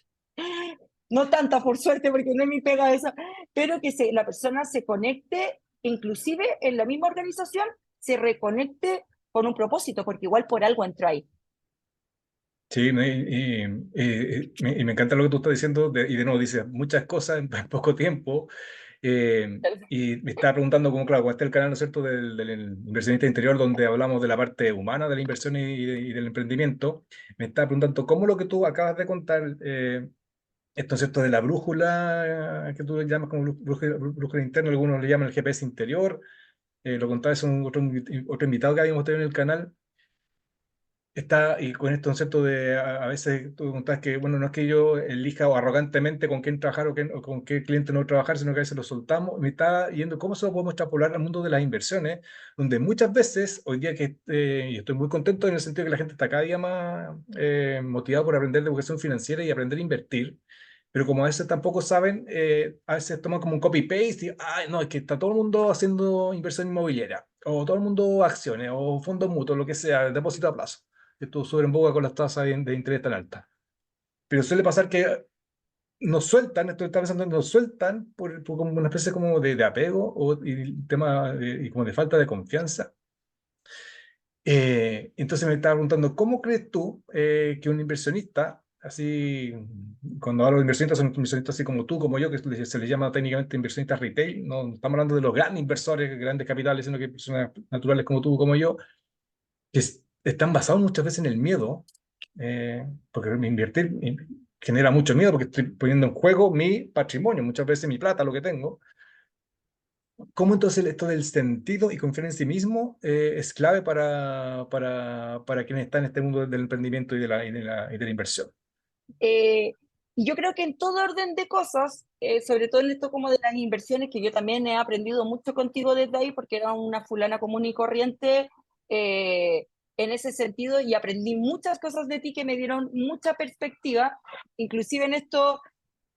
No tanta por suerte porque no es mi pega esa, pero que la persona se conecte, inclusive en la misma organización, se reconecte con un propósito, porque igual por algo entra ahí. Sí, ¿no? Y me encanta lo que tú estás diciendo, y de nuevo dices muchas cosas en poco tiempo. Y me estaba preguntando cómo, claro, este es el canal, ¿no es cierto?, del inversionista interior, donde hablamos de la parte humana de la inversión y del emprendimiento. Me estaba preguntando cómo lo que tú acabas de contar, esto, ¿no es cierto?, de la brújula, que tú le llamas como brújula interna, algunos le llaman el GPS interior, lo contabas en otro invitado que habíamos tenido en el canal. Está, y con este concepto de, a veces tú contás que, bueno, no es que yo elija o arrogantemente con quién trabajar o con qué cliente no trabajar, sino que a veces lo soltamos. Me está yendo cómo se lo podemos extrapolar al mundo de las inversiones, donde muchas veces, hoy día que y estoy muy contento en el sentido de que la gente está cada día más motivada por aprender de educación financiera y aprender a invertir, pero como a veces tampoco saben, a veces toman como un copy-paste y, ay, no, es que está todo el mundo haciendo inversión inmobiliaria, o todo el mundo acciones, o fondos mutuos, lo que sea, depósito a plazo, que estuvo súper en boga con las tasas de interés tan altas. Pero suele pasar que nos sueltan, esto está pensando, nos sueltan por como una especie como de apego y tema y como de falta de confianza. Entonces me estaba preguntando, ¿cómo crees tú que un inversionista, así, cuando hablo de inversionistas, son inversionistas así como tú, como yo, que se les llama técnicamente inversionistas retail, no estamos hablando de los grandes inversores, grandes capitales, sino que personas naturales como tú, como yo, que están basados muchas veces en el miedo, porque invertir genera mucho miedo porque estoy poniendo en juego mi patrimonio, muchas veces mi plata, lo que tengo. ¿Cómo entonces esto del sentido y confiar en sí mismo es clave para quienes están en este mundo del emprendimiento y de la inversión? Eh, y yo creo que en todo orden de cosas, sobre todo en esto como de las inversiones, que yo también he aprendido mucho contigo desde ahí, porque era una fulana común y corriente en ese sentido, y aprendí muchas cosas de ti que me dieron mucha perspectiva, inclusive en esto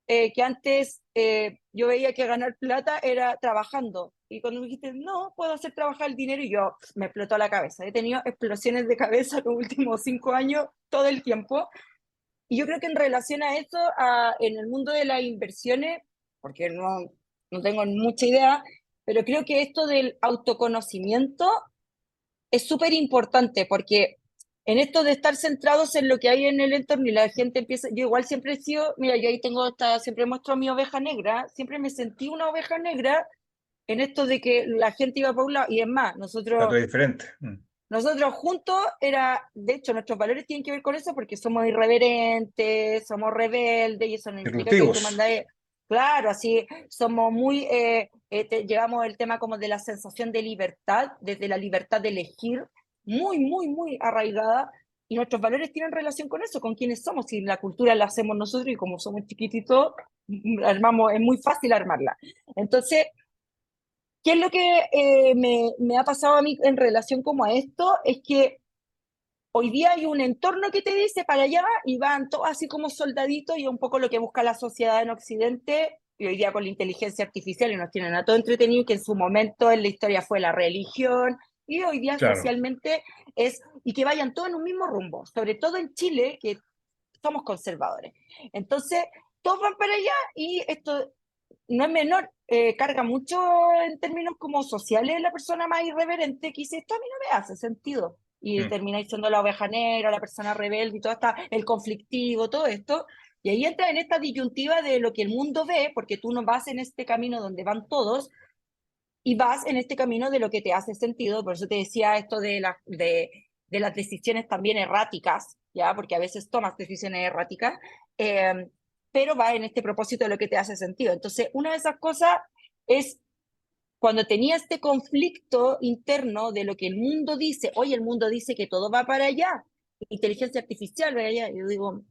que antes yo veía que ganar plata era trabajando. Y cuando me dijiste, no, puedo hacer trabajar el dinero, y yo me explotó la cabeza. He tenido explosiones de cabeza los últimos 5 años, todo el tiempo. Y yo creo que en relación a eso, en el mundo de las inversiones, porque no tengo mucha idea, pero creo que esto del autoconocimiento es súper importante, porque en esto de estar centrados en lo que hay en el entorno y la gente empieza, yo igual siempre he sido, mira, yo ahí tengo siempre muestro mi oveja negra, siempre me sentí una oveja negra en esto de que la gente iba por un lado, y es más, Está todo diferente. nosotros juntos de hecho, nuestros valores tienen que ver con eso porque somos irreverentes, somos rebeldes, y eso no implica que tú Disruptivos. mandas, claro, así somos muy, llevamos el tema como de la sensación de libertad, desde la libertad de elegir, muy, muy, muy arraigada, y nuestros valores tienen relación con eso, con quiénes somos, y la cultura la hacemos nosotros, y como somos chiquititos, armamos, es muy fácil armarla. Entonces, ¿qué es lo que me ha pasado a mí en relación como a esto? Es que hoy día hay un entorno que te dice para allá y van todos así como soldaditos, y un poco lo que busca la sociedad en Occidente, y hoy día con la inteligencia artificial y nos tienen a todo entretenido, que en su momento en la historia fue la religión, y hoy día Claro. socialmente y que vayan todos en un mismo rumbo, sobre todo en Chile, que somos conservadores. Entonces, todos van para allá, y esto no es menor, carga mucho en términos como sociales la persona más irreverente que dice, esto a mí no me hace sentido. Y Mm. termináis siendo la oveja negra, la persona rebelde y todo está el conflictivo, todo esto. Y ahí entra en esta disyuntiva de lo que el mundo ve, porque tú no vas en este camino donde van todos, y vas en este camino de lo que te hace sentido. Por eso te decía esto de las decisiones también erráticas, ¿ya? Porque a veces tomas decisiones erráticas. pero va en este propósito de lo que te hace sentido. Entonces, una de esas cosas es cuando tenía este conflicto interno de lo que el mundo dice, oye, el mundo dice que todo va para allá, inteligencia artificial, va allá, yo digo,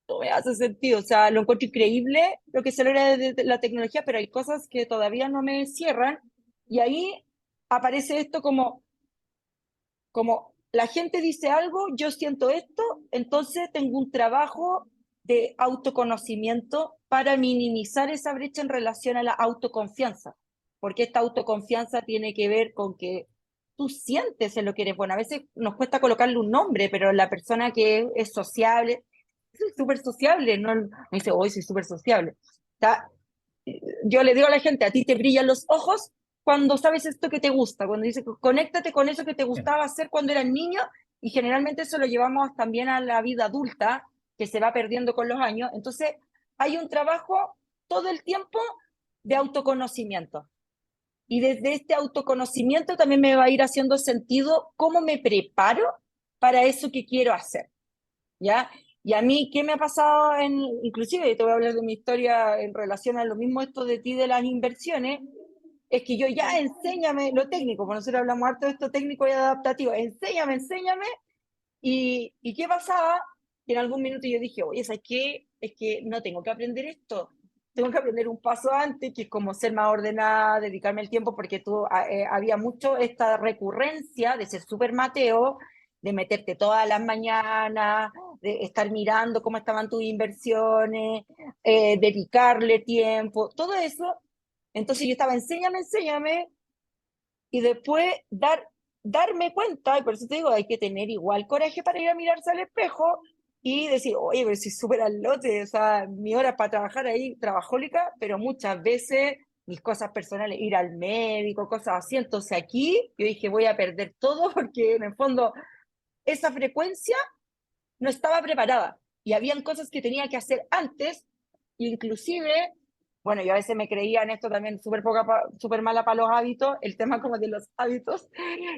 no me hace sentido, o sea, lo encuentro increíble lo que se logra de la tecnología, pero hay cosas que todavía no me cierran, y ahí aparece esto como la gente dice algo, yo siento esto, entonces tengo un trabajo de autoconocimiento para minimizar esa brecha en relación a la autoconfianza, porque esta autoconfianza tiene que ver con que tú sientes en lo que eres bueno. A veces nos cuesta colocarle un nombre, pero la persona que es sociable, soy súper sociable, no me dice, hoy soy súper sociable. Está, yo le digo a la gente, a ti te brillan los ojos cuando sabes esto que te gusta, cuando dices, conéctate con eso que te gustaba hacer cuando eras niño, y generalmente eso lo llevamos también a la vida adulta, que se va perdiendo con los años. Entonces, hay un trabajo todo el tiempo de autoconocimiento. Y desde este autoconocimiento también me va a ir haciendo sentido cómo me preparo para eso que quiero hacer. ¿Ya? Y a mí, ¿qué me ha pasado inclusive, te voy a hablar de mi historia en relación a lo mismo esto de ti de las inversiones, es que yo ya enséñame lo técnico, porque nosotros hablamos harto de esto técnico y adaptativo, enséñame, y ¿qué pasaba? Que en algún minuto yo dije, oye, ¿sabes qué? Es que no tengo que aprender esto, tengo que aprender un paso antes, que es como ser más ordenada, dedicarme el tiempo, porque había mucho esta recurrencia de ser súper Mateo, de meterte todas las mañanas, de estar mirando cómo estaban tus inversiones, dedicarle tiempo, todo eso. Entonces yo estaba, enséñame, y después darme cuenta, y por eso te digo, hay que tener igual coraje para ir a mirarse al espejo y decir, oye, pero si súper al lote, o sea, mi hora para trabajar ahí, trabajólica, pero muchas veces mis cosas personales, ir al médico, cosas así. Entonces aquí yo dije, voy a perder todo porque en el fondo esa frecuencia no estaba preparada y habían cosas que tenía que hacer antes, inclusive, bueno, yo a veces me creía en esto también súper mala para los hábitos, el tema como de los hábitos,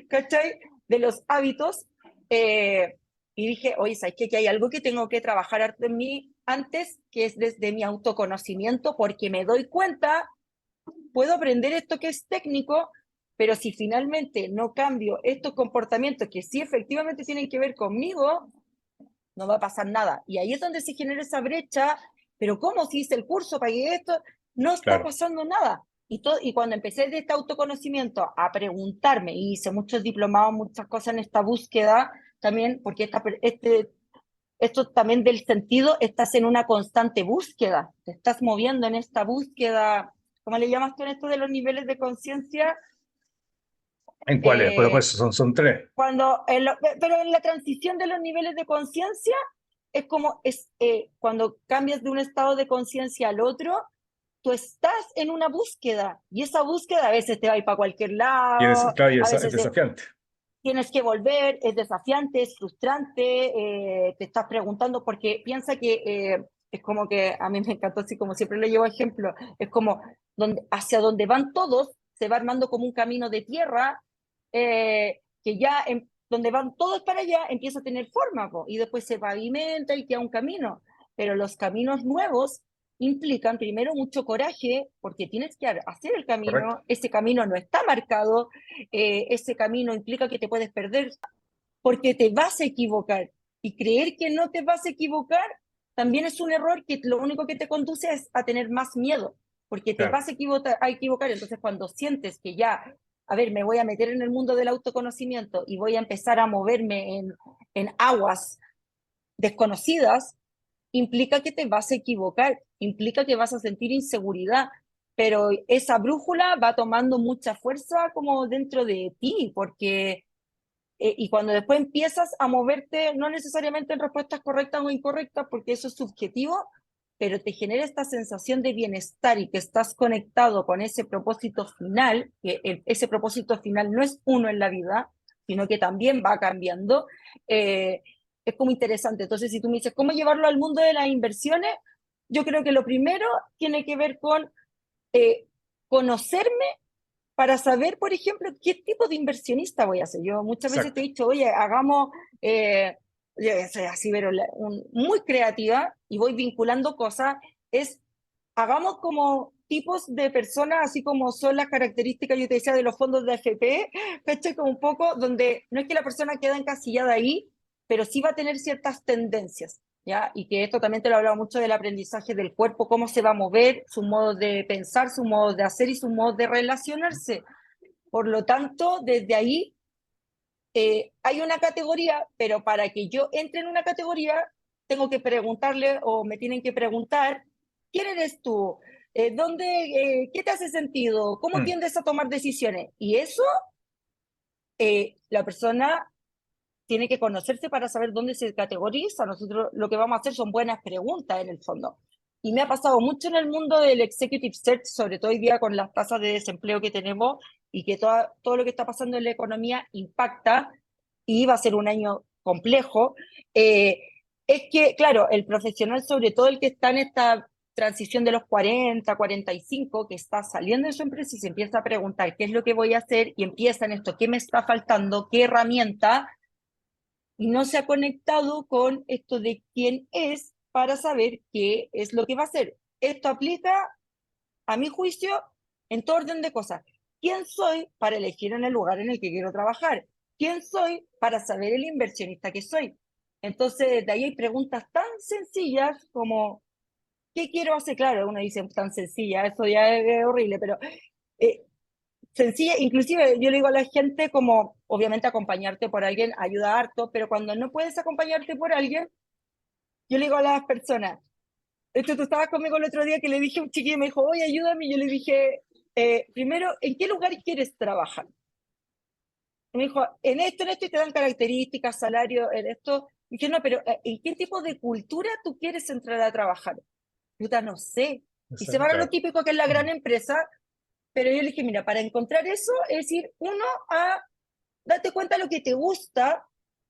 ¿cachai? De los hábitos, eh, y dije, oye, ¿sabes qué? Que hay algo que tengo que trabajar en mí antes, que es desde mi autoconocimiento, porque me doy cuenta, puedo aprender esto que es técnico, pero si finalmente no cambio estos comportamientos que sí efectivamente tienen que ver conmigo, no va a pasar nada. Y ahí es donde se genera esa brecha, pero ¿cómo si hice el curso, pagué esto? No está Claro, pasando nada. Y cuando empecé de este autoconocimiento a preguntarme, y hice muchos diplomados, muchas cosas en esta búsqueda también, porque esto también del sentido, estás en una constante búsqueda, te estás moviendo en esta búsqueda, ¿cómo le llamas tú en esto de los niveles de conciencia? ¿en cuáles? Pues Eh, son tres. pero en la transición de los niveles de conciencia es como cuando cambias de un estado de conciencia al otro, tú estás en una búsqueda y esa búsqueda a veces te va a ir para cualquier lado, Claro, y a es veces desafiante. tienes que volver, es desafiante, es frustrante, te estás preguntando porque piensa que es como que a mí me encantó, así como siempre le llevo ejemplo, es como hacia donde van todos, se va armando como un camino de tierra que ya donde van todos para allá empieza a tener forma, po, y después se pavimenta y queda un camino, pero los caminos nuevos implican primero mucho coraje porque tienes que hacer el Correcto. camino, ese camino no está marcado, ese camino implica que te puedes perder porque te vas a equivocar. Y creer que no te vas a equivocar también es un error que lo único que te conduce es a tener más miedo, porque te Claro. vas a equivocar. Entonces, cuando sientes que ya, a ver, me voy a meter en el mundo del autoconocimiento y voy a empezar a moverme en aguas desconocidas, implica que te vas a equivocar, implica que vas a sentir inseguridad, pero esa brújula va tomando mucha fuerza como dentro de ti, porque y cuando después empiezas a moverte, no necesariamente en respuestas correctas o incorrectas, porque eso es subjetivo, pero te genera esta sensación de bienestar y que estás conectado con ese propósito final, que ese propósito final no es uno en la vida, sino que también va cambiando, eh, es como interesante. Entonces, si tú me dices, ¿cómo llevarlo al mundo de las inversiones? Yo creo que lo primero tiene que ver con eh, conocerme para saber, por ejemplo, qué tipo de inversionista voy a ser. Yo muchas veces te Exacto. he dicho, oye, hagamos, yo soy así, pero muy creativa y voy vinculando cosas, es hagamos como tipos de personas, así como son las características, yo te decía, de los fondos de AFP, ¿cachai? Como un poco donde no es que la persona quede encasillada ahí, pero sí va a tener ciertas tendencias, ¿ya? Y que esto también te lo hablaba mucho del aprendizaje del cuerpo, cómo se va a mover, su modo de pensar, su modo de hacer y su modo de relacionarse. Por lo tanto, desde ahí hay una categoría, pero para que yo entre en una categoría, tengo que preguntarle o me tienen que preguntar, ¿quién eres tú? ¿Qué te hace sentido? ¿Cómo Mm, tiendes a tomar decisiones? Y eso, la persona tiene que conocerse para saber dónde se categoriza. Nosotros lo que vamos a hacer son buenas preguntas en el fondo. Y me ha pasado mucho en el mundo del executive search, sobre todo hoy día con las tasas de desempleo que tenemos y que todo lo que está pasando en la economía impacta y va a ser un año complejo. Eh, es que, claro, el profesional, sobre todo el que está en esta transición de los 40, 45, que está saliendo de su empresa y se empieza a preguntar qué es lo que voy a hacer y empieza en esto, qué me está faltando, qué herramienta, y no se ha conectado con esto de quién es para saber qué es lo que va a hacer. Esto aplica, a mi juicio, en todo orden de cosas. ¿Quién soy para elegir en el lugar en el que quiero trabajar? ¿Quién soy para saber el inversionista que soy? Entonces, de ahí hay preguntas tan sencillas como, ¿qué quiero hacer? Claro, uno dice tan sencilla, eso ya es horrible, pero eh, sencilla, inclusive yo le digo a la gente como, obviamente acompañarte por alguien ayuda harto, pero cuando no puedes acompañarte por alguien, yo le digo a las personas, esto tú estabas conmigo el otro día que le dije a un chiquillo y me dijo, oye, ayúdame, y yo le dije, primero, ¿en qué lugar quieres trabajar? Y me dijo, en esto, y te dan características, salario, en esto. Y dije, no, pero ¿en qué tipo de cultura tú quieres entrar a trabajar? Puta, no sé. Y se va a lo claro. típico que es la gran Mm, empresa, pero yo le dije, mira, para encontrar eso, es decir, uno, a date cuenta de lo que te gusta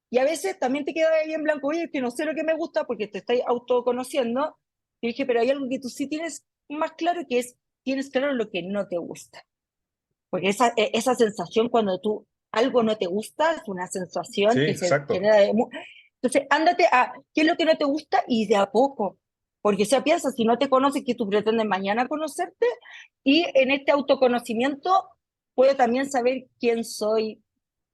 y a veces también te queda ahí en blanco, oye, que no sé lo que me gusta porque te estás autoconociendo. Y dije, pero hay algo que tú sí tienes más claro que es, tienes claro lo que no te gusta. Porque esa sensación cuando tú algo no te gusta es una sí, sensación que se exacto. genera de... Entonces, ándate a qué es lo que no te gusta y de a poco. Porque si piensas, si no te conoces, que tú pretendes mañana conocerte, y en este autoconocimiento puedo también saber quién soy,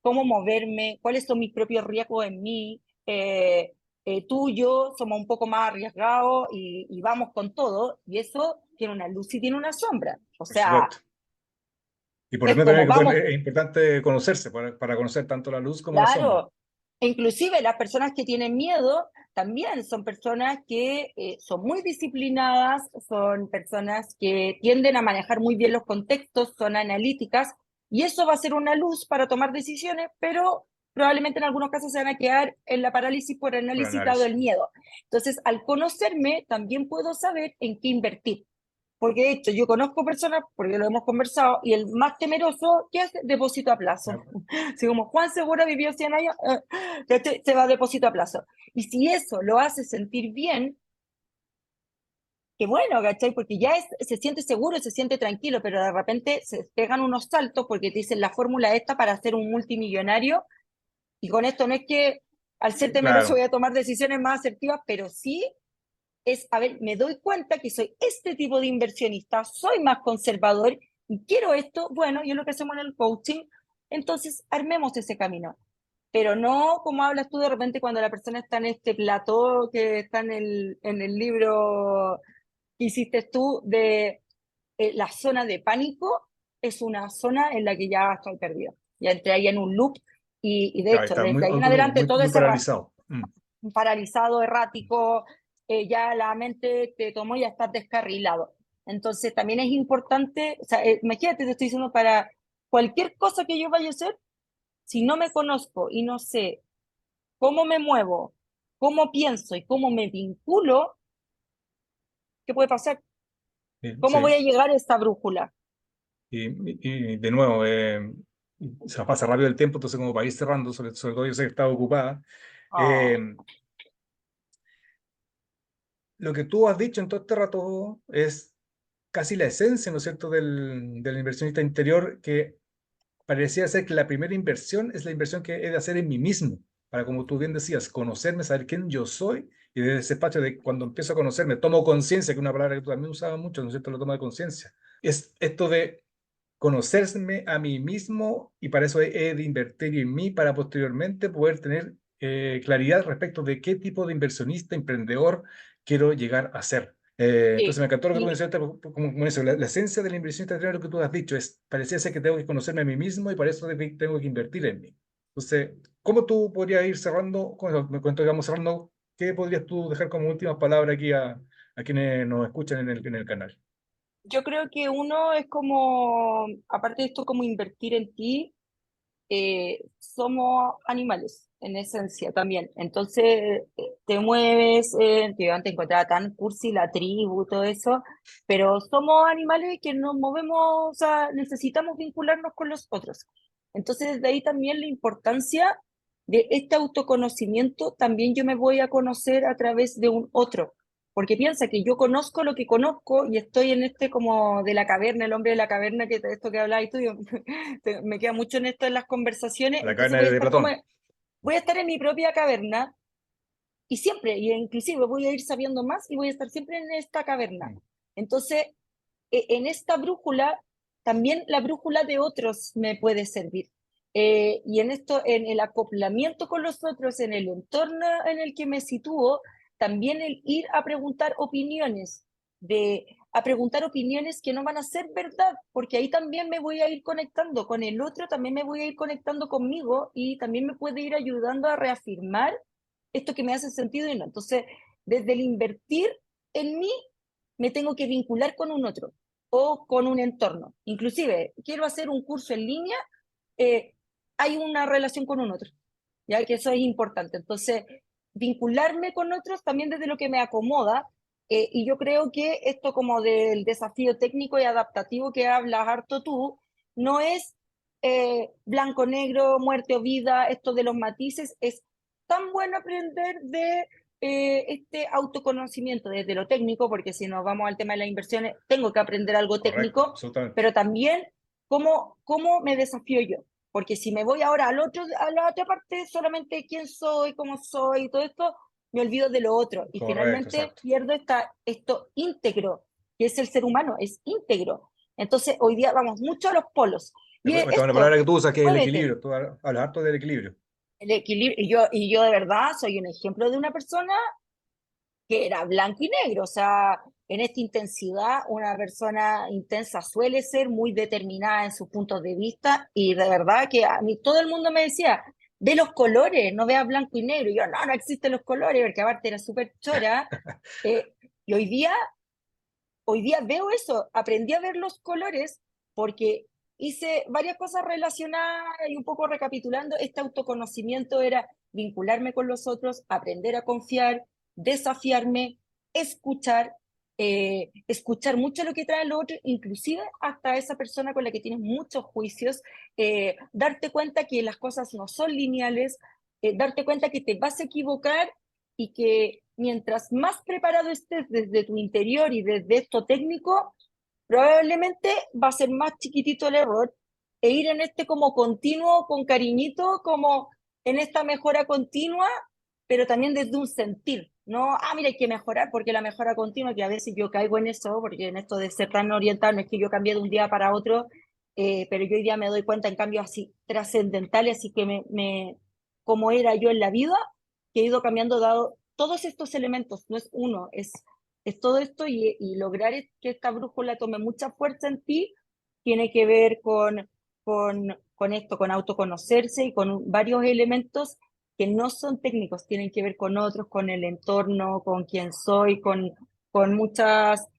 cómo moverme, cuáles son mis propios riesgos en mí. Tú y yo somos un poco más arriesgados y vamos con todo, y eso tiene una luz y tiene una sombra. O Por sea, supuesto. Y por es ende como también vamos. es importante conocerse para conocer tanto la luz como la sombra. Claro, e inclusive las personas que tienen miedo también son personas que son muy disciplinadas, son personas que tienden a manejar muy bien los contextos, son analíticas, y eso va a ser una luz para tomar decisiones, pero probablemente en algunos casos se van a quedar en la parálisis por Por análisis dado análisis. el miedo. Entonces, al conocerme, también puedo saber en qué invertir. Porque de hecho, yo conozco personas, porque lo hemos conversado, y el más temeroso, ¿qué hace? Depósito a plazo. Así como Juan Segura vivió 100 años, se va a depósito a plazo. Y si eso lo hace sentir bien, qué bueno, ¿cachai? Porque ya se siente seguro, se siente tranquilo, pero de repente se pegan unos saltos porque te dicen la fórmula esta para ser un multimillonario, y con esto no es que al ser temeroso Claro. voy a tomar decisiones más asertivas, pero sí es, a ver, me doy cuenta que soy este tipo de inversionista, soy más conservador y quiero esto, bueno, y es lo que hacemos en el coaching, entonces armemos ese camino. Pero no como hablas tú de repente cuando la persona está en este plató que está en el libro que hiciste tú de la zona de pánico, es una zona en la que ya estoy perdido. Ya entré ahí en un loop y de Claro, hecho, está muy, desde ahí en adelante todo muy ese paralizado. Mm. paralizado, errático, ya la mente te tomó y ya estás descarrilado. Entonces también es importante, o sea, imagínate, te estoy diciendo para cualquier cosa que yo vaya a hacer, si no me conozco y no sé cómo me muevo, cómo pienso y cómo me vinculo, ¿qué puede pasar? ¿Cómo voy Sí. a llegar a esta brújula? Y de nuevo, se nos pasa rápido el tiempo, entonces como para ir cerrando, sobre todo yo sé que estaba ocupada. Oh, eh, lo que tú has dicho en todo este rato es casi la esencia, ¿no es cierto?, del inversionista interior, que parecía ser que la primera inversión es la inversión que he de hacer en mí mismo. para, como tú bien decías, conocerme, saber quién yo soy, y desde ese espacio de cuando empiezo a conocerme, tomo conciencia, que es una palabra que tú también usabas mucho, ¿no es cierto?, la toma de conciencia. Es esto de conocerme a mí mismo, y para eso he de invertir en mí para posteriormente poder tener claridad respecto de qué tipo de inversionista, emprendedor quiero llegar a ser. Entonces Sí, me encantó lo que tú y mencionaste, como eso, la esencia del inversionista es lo que tú has dicho, parecía ser que tengo que conocerme a mí mismo y para eso tengo que invertir en mí. Entonces, ¿cómo tú podrías ir cerrando, me cuento que vamos cerrando, qué podrías tú dejar como últimas palabras aquí a quienes nos escuchan en el canal? yo creo que uno es como, aparte de esto, como invertir en ti, somos animales en esencia también. Entonces, te mueves, yo antes encontraba tan cursi la tribu, todo eso, pero somos animales que nos movemos, o sea, necesitamos vincularnos con los otros. Entonces, desde ahí también la importancia de este autoconocimiento, también yo me voy a conocer a través de un otro. Porque piensa que yo conozco lo que conozco y estoy en este como de la caverna, el hombre de la caverna, que esto que hablabas tú, yo me queda mucho en esto en las conversaciones, La entonces cadena voy a de estar como, Platón. voy a estar en mi propia caverna y siempre, y inclusive voy a ir sabiendo más y voy a estar siempre en esta caverna. Mm, Entonces, en esta brújula, también la brújula de otros me puede servir. Y en esto, en el acoplamiento con los otros, en el entorno en el que me sitúo, también el ir a preguntar opiniones, a preguntar opiniones que no van a ser verdad, porque ahí también me voy a ir conectando con el otro, también me voy a ir conectando conmigo y también me puede ir ayudando a reafirmar esto que me hace sentido y no. Entonces, desde el invertir en mí, me tengo que vincular con un otro o con un entorno. Inclusive, quiero hacer un curso en línea, hay una relación con un otro, ya que eso es importante. Entonces, vincularme con otros también desde lo que me acomoda, y yo creo que esto como del desafío técnico y adaptativo que hablas harto tú, no es blanco, negro, muerte o vida, esto de los matices, es tan bueno aprender de este autoconocimiento desde lo técnico, porque si nos vamos al tema de las inversiones, tengo que aprender algo correcto, técnico, absolutamente. pero también cómo me desafío yo. Porque si me voy ahora a la otra parte, solamente quién soy, cómo soy, y todo esto, me olvido de lo otro. Y Correcto, finalmente exacto. pierdo esto íntegro, que es el ser humano, es íntegro. Entonces, hoy día vamos mucho a los polos. Y Me toca una palabra esto, que tú usas, que es el muévete, equilibrio. Tú hablas harto del equilibrio. el equilibrio. Y yo de verdad soy un ejemplo de una persona que era blanco y negro, o sea, en esta intensidad, una persona intensa suele ser muy determinada en sus puntos de vista y de verdad que a mí todo el mundo me decía, ve los colores, no veas blanco y negro, y yo, no, no existen los colores, porque aparte era súper chora, y hoy día veo eso, aprendí a ver los colores porque hice varias cosas relacionadas y un poco recapitulando, este autoconocimiento era vincularme con los otros, aprender a confiar, desafiarme, escuchar, escuchar mucho lo que trae el otro, inclusive hasta esa persona con la que tienes muchos juicios, darte cuenta que las cosas no son lineales, darte cuenta que te vas a equivocar y que mientras más preparado estés desde tu interior y desde esto técnico, probablemente va a ser más chiquitito el error e ir en este como continuo, con cariñito, como en esta mejora continua, pero también desde un sentir, no, mira, hay que mejorar, porque la mejora continua, que a veces yo caigo en eso, porque en esto de ser tan oriental, no es que yo cambié de un día para otro, pero yo hoy día me doy cuenta en cambios así trascendentales, así que como era yo en la vida, que he ido cambiando dado todos estos elementos, no es uno, es todo esto y lograr que esta brújula tome mucha fuerza en ti, tiene que ver con esto, con autoconocerse y con varios elementos que no son técnicos, tienen que ver con otros, con el entorno, con quién soy, con muchas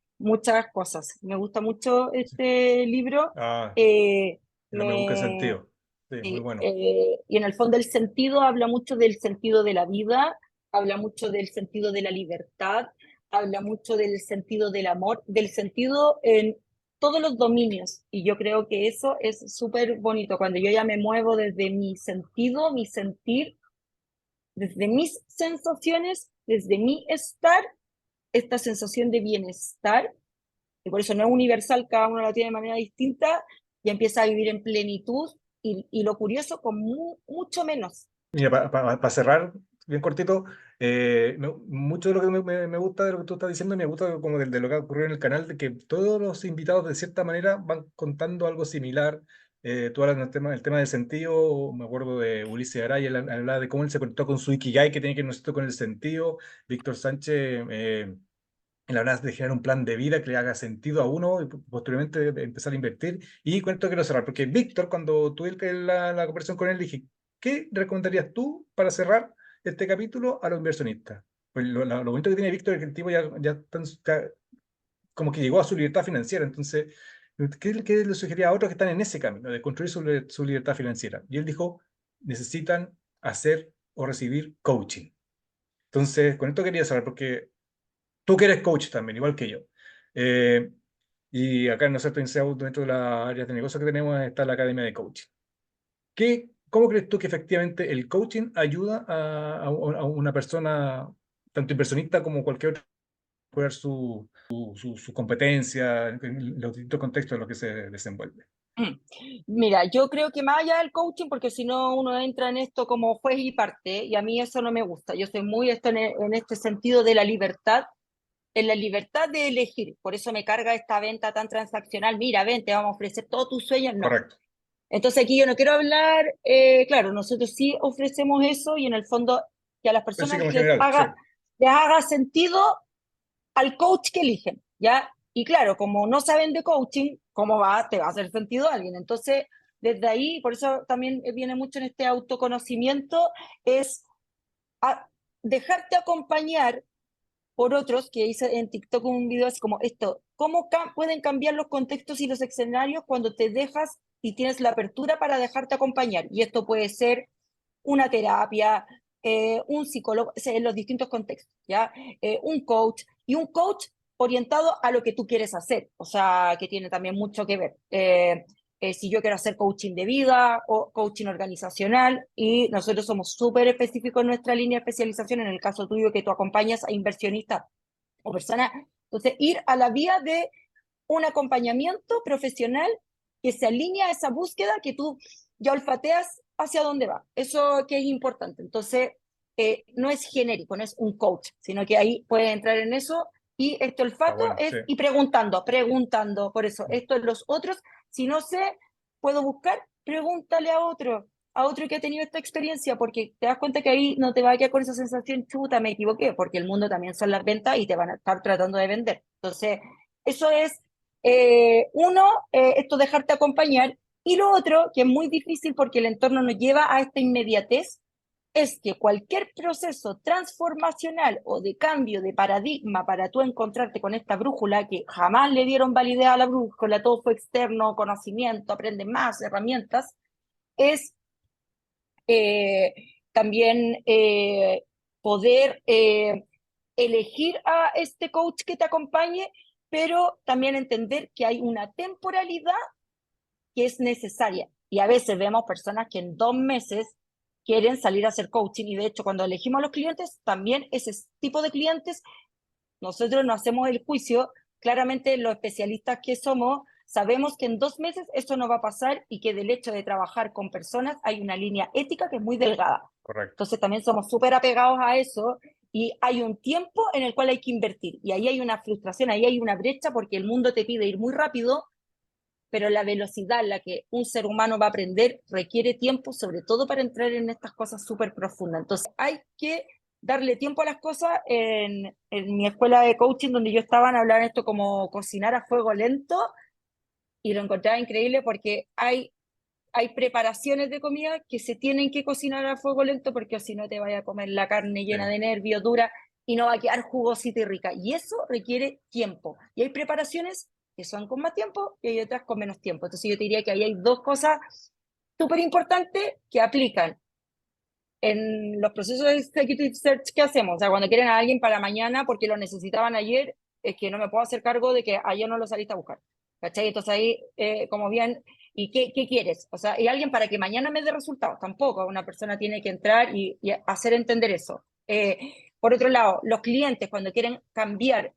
cosas. Me gusta mucho este libro. Ah, eh, el hombre busca me, sentido. Sí, muy bueno. y en el fondo el sentido habla mucho del sentido de la vida, habla mucho del sentido de la libertad, habla mucho del sentido del amor, del sentido en todos los dominios. Y yo creo que eso es súper bonito, cuando yo ya me muevo desde mi sentido, mi sentir, desde mis sensaciones, desde mi estar, esta sensación de bienestar, y por eso no es universal, cada uno la tiene de manera distinta, y empieza a vivir en plenitud, y lo curioso, con mucho menos. Mira, para cerrar, bien cortito, mucho de lo que me gusta de lo que tú estás diciendo, me gusta como de lo que ha ocurrido en el canal, de que todos los invitados de cierta manera van contando algo similar. Tú hablas el tema del sentido, me acuerdo de Ulises Araya, él hablaba de cómo él se conectó con su Ikigai, que tiene que ver nosotros con el sentido. Víctor Sánchez, él hablaba de generar un plan de vida que le haga sentido a uno y posteriormente de empezar a invertir. Y cuento quiero cerrar, porque Víctor, cuando tuve la conversación con él, dije, ¿qué recomendarías tú para cerrar este capítulo a los inversionistas? Pues lo bonito que tiene Víctor es que el tipo como que llegó a su libertad financiera. Entonces, ¿qué le sugería a otros que están en ese camino de construir su libertad financiera? Y él dijo, necesitan hacer o recibir coaching. Entonces, con esto quería saber, porque tú que eres coach también, igual que yo. Eh, y acá en nosotros en SEO, dentro de las áreas de negocio que tenemos, está la Academia de Coaching. ¿Cómo crees tú que efectivamente el coaching ayuda a una persona, tanto inversionista como cualquier otro, a mejorar su competencia en los distintos contextos en los que se desenvuelve? Mm. Mira, yo creo que más allá del coaching, porque si no uno entra en esto como juez y parte, y a mí eso no me gusta. Yo soy muy en este sentido de la libertad, en la libertad de elegir. Por eso me carga esta venta tan transaccional. Mira, ven, te vamos a ofrecer todos tus sueños. No. Correcto. Entonces aquí yo no quiero hablar, claro, nosotros sí ofrecemos eso y en el fondo que a las Así personas como en general, sí. les haga sentido al coach que eligen, ¿ya? Y claro, como no saben de coaching, ¿cómo va? Te va a hacer sentido a alguien. Entonces, desde ahí, por eso también viene mucho en este autoconocimiento, es a dejarte acompañar por otros, que hice en TikTok un video así como esto, ¿cómo pueden cambiar los contextos y los escenarios cuando te dejas y tienes la apertura para dejarte acompañar? Y esto puede ser una terapia, un psicólogo, o sea, en los distintos contextos, ¿ya? Un coach, y un coach orientado a lo que tú quieres hacer, o sea, que tiene también mucho que ver. Si yo quiero hacer coaching de vida o coaching organizacional, y nosotros somos súper específicos en nuestra línea de especialización, en el caso tuyo que tú acompañas a inversionistas o personas, entonces ir a la vía de un acompañamiento profesional que se alinea a esa búsqueda que tú ya olfateas hacia dónde va. Eso que es importante. Entonces, no es genérico, no es un coach, sino que ahí puedes entrar en eso y este Está olfato bueno, sí. es y preguntando. Por eso, esto es los otros. Si no sé, puedo buscar, pregúntale a otro que ha tenido esta experiencia, porque te das cuenta que ahí no te va a quedar con esa sensación, chuta, me equivoqué, porque el mundo también son las ventas y te van a estar tratando de vender. Entonces, eso es uno, esto dejarte acompañar, y lo otro, que es muy difícil porque el entorno nos lleva a esta inmediatez, es que cualquier proceso transformacional o de cambio de paradigma para tú encontrarte con esta brújula que jamás le dieron validez a la brújula, todo fue externo, conocimiento, aprende más, herramientas, es eh, también poder elegir a este coach que te acompañe, pero también entender que hay una temporalidad que es necesaria. Y a veces vemos personas que en 2 meses quieren salir a hacer coaching y de hecho cuando elegimos a los clientes, también ese tipo de clientes, nosotros no hacemos el juicio, claramente los especialistas que somos, sabemos que en 2 meses eso no va a pasar y que del hecho de trabajar con personas hay una línea ética que es muy delgada. Correcto. Entonces también somos súper apegados a eso y hay un tiempo en el cual hay que invertir y ahí hay una frustración, ahí hay una brecha porque el mundo te pide ir muy rápido, pero la velocidad en la que un ser humano va a aprender requiere tiempo, sobre todo para entrar en estas cosas súper profundas. Entonces hay que darle tiempo a las cosas. En mi escuela de coaching donde yo estaba, hablaban esto como cocinar a fuego lento y lo encontraba increíble porque hay preparaciones de comida que se tienen que cocinar a fuego lento porque si no te vaya a comer la carne Sí. llena de nervios, dura y no va a quedar jugosita y rica. Y eso requiere tiempo. Y hay preparaciones que son con más tiempo y hay otras con menos tiempo. Entonces yo te diría que ahí hay dos cosas súper importantes que aplican en los procesos de executive search que hacemos. O sea, cuando quieren a alguien para mañana porque lo necesitaban ayer, es que no me puedo hacer cargo de que ayer no lo saliste a buscar. ¿Cachai? Entonces ahí, como bien, ¿y qué quieres? O sea, y alguien para que mañana me dé resultados, tampoco. Una persona tiene que entrar y hacer entender eso. Por otro lado, los clientes cuando quieren cambiar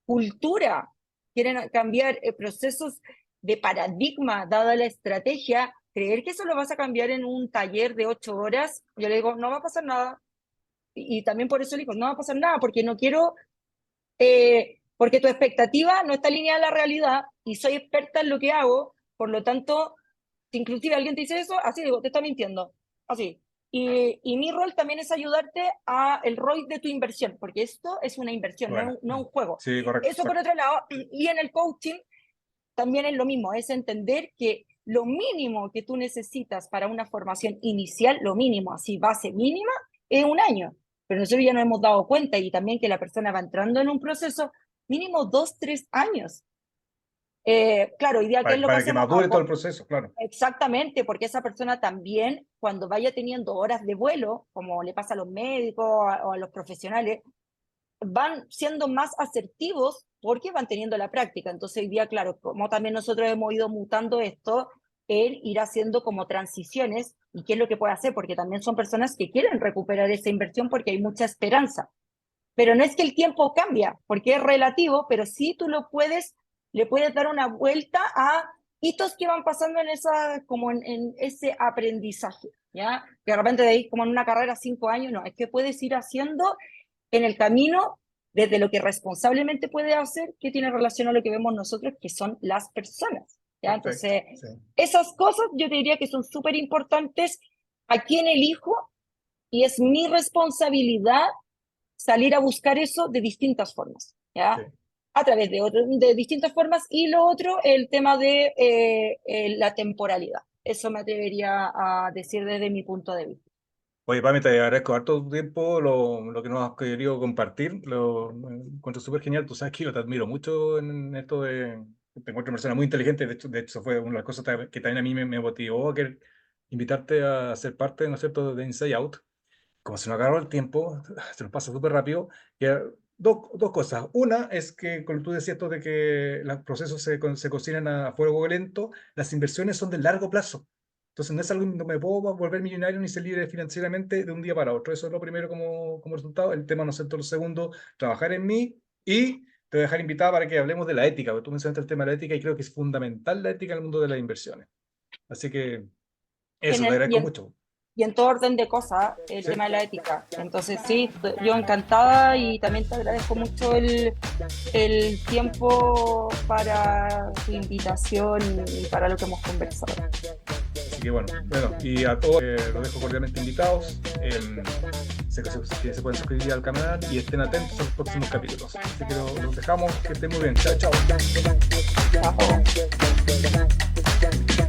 cultura, quieren cambiar procesos de paradigma, dada la estrategia, creer que eso lo vas a cambiar en un taller de 8 horas, yo le digo, no va a pasar nada. Y también por eso le digo, no va a pasar nada, porque no quiero, porque tu expectativa no está alineada a la realidad y soy experta en lo que hago, por lo tanto, si inclusive alguien te dice eso, así digo, te está mintiendo, así. Y mi rol también es ayudarte a el ROI de tu inversión, porque esto es una inversión, Bueno, no es un juego. sí, correcto, Eso por exacto. otro lado, y en el coaching también es lo mismo, es entender que lo mínimo que tú necesitas para una formación inicial, lo mínimo, así base mínima, es un año. Pero nosotros ya nos hemos dado cuenta y también que la persona va entrando en un proceso mínimo 2, 3 años. Claro, hoy día, ¿qué es lo que Para que hacemos? madure todo el proceso, claro. Exactamente, porque esa persona también, cuando vaya teniendo horas de vuelo, como le pasa a los médicos o a los profesionales, van siendo más asertivos porque van teniendo la práctica. Entonces hoy día, claro, como también nosotros hemos ido mutando esto, el ir haciendo como transiciones y qué es lo que puede hacer, porque también son personas que quieren recuperar esa inversión porque hay mucha esperanza. Pero no es que el tiempo cambia, porque es relativo, pero sí tú lo puedes, le puedes dar una vuelta a hitos que van pasando en esa, como en ese aprendizaje, ¿ya? Que de repente de ahí, como en una carrera 5 años, no, es que puedes ir haciendo en el camino desde lo que responsablemente puede hacer, que tiene relación a lo que vemos nosotros, que son las personas, ¿ya? Perfecto. Entonces, Sí. esas cosas yo te diría que son súper importantes a quién elijo y es mi responsabilidad salir a buscar eso de distintas formas, Sí. ¿ya? A través de distintas formas. Y lo otro, el tema de la temporalidad. Eso me atrevería a decir desde mi punto de vista. Oye, Pami, te agradezco harto tu tiempo, lo que nos has querido compartir, lo encuentro súper genial. Tú sabes que yo te admiro mucho en esto de... Te encuentro una persona muy inteligente, de hecho fue una de las cosas que también a mí me motivó a querer invitarte a ser parte, ¿no es cierto?, de Inside Out. Como se nos agarró el tiempo, se nos pasa súper rápido. Y, dos cosas. Una es que, como tú decías, esto de que los procesos se cocinan a fuego lento, las inversiones son de largo plazo. Entonces, no es algo, no me puedo volver millonario ni ser libre financieramente de un día para otro. Eso es lo primero como resultado. El tema, no sé, todo lo segundo, trabajar en mí y te voy a dejar invitada para que hablemos de la ética, porque tú mencionaste el tema de la ética y creo que es fundamental la ética en el mundo de las inversiones. Así que Y eso, te en, y agradezco en, mucho. y en todo orden de cosas, el ¿Sí? tema de la ética. Entonces, sí, yo encantada y también te agradezco mucho el tiempo para tu invitación y para lo que hemos conversado. Así que bueno, y a todos los dejo cordialmente invitados. Sé que se pueden suscribir al canal y estén atentos a los próximos capítulos. Así que los dejamos, que estén muy bien. Chao, chao. Chao.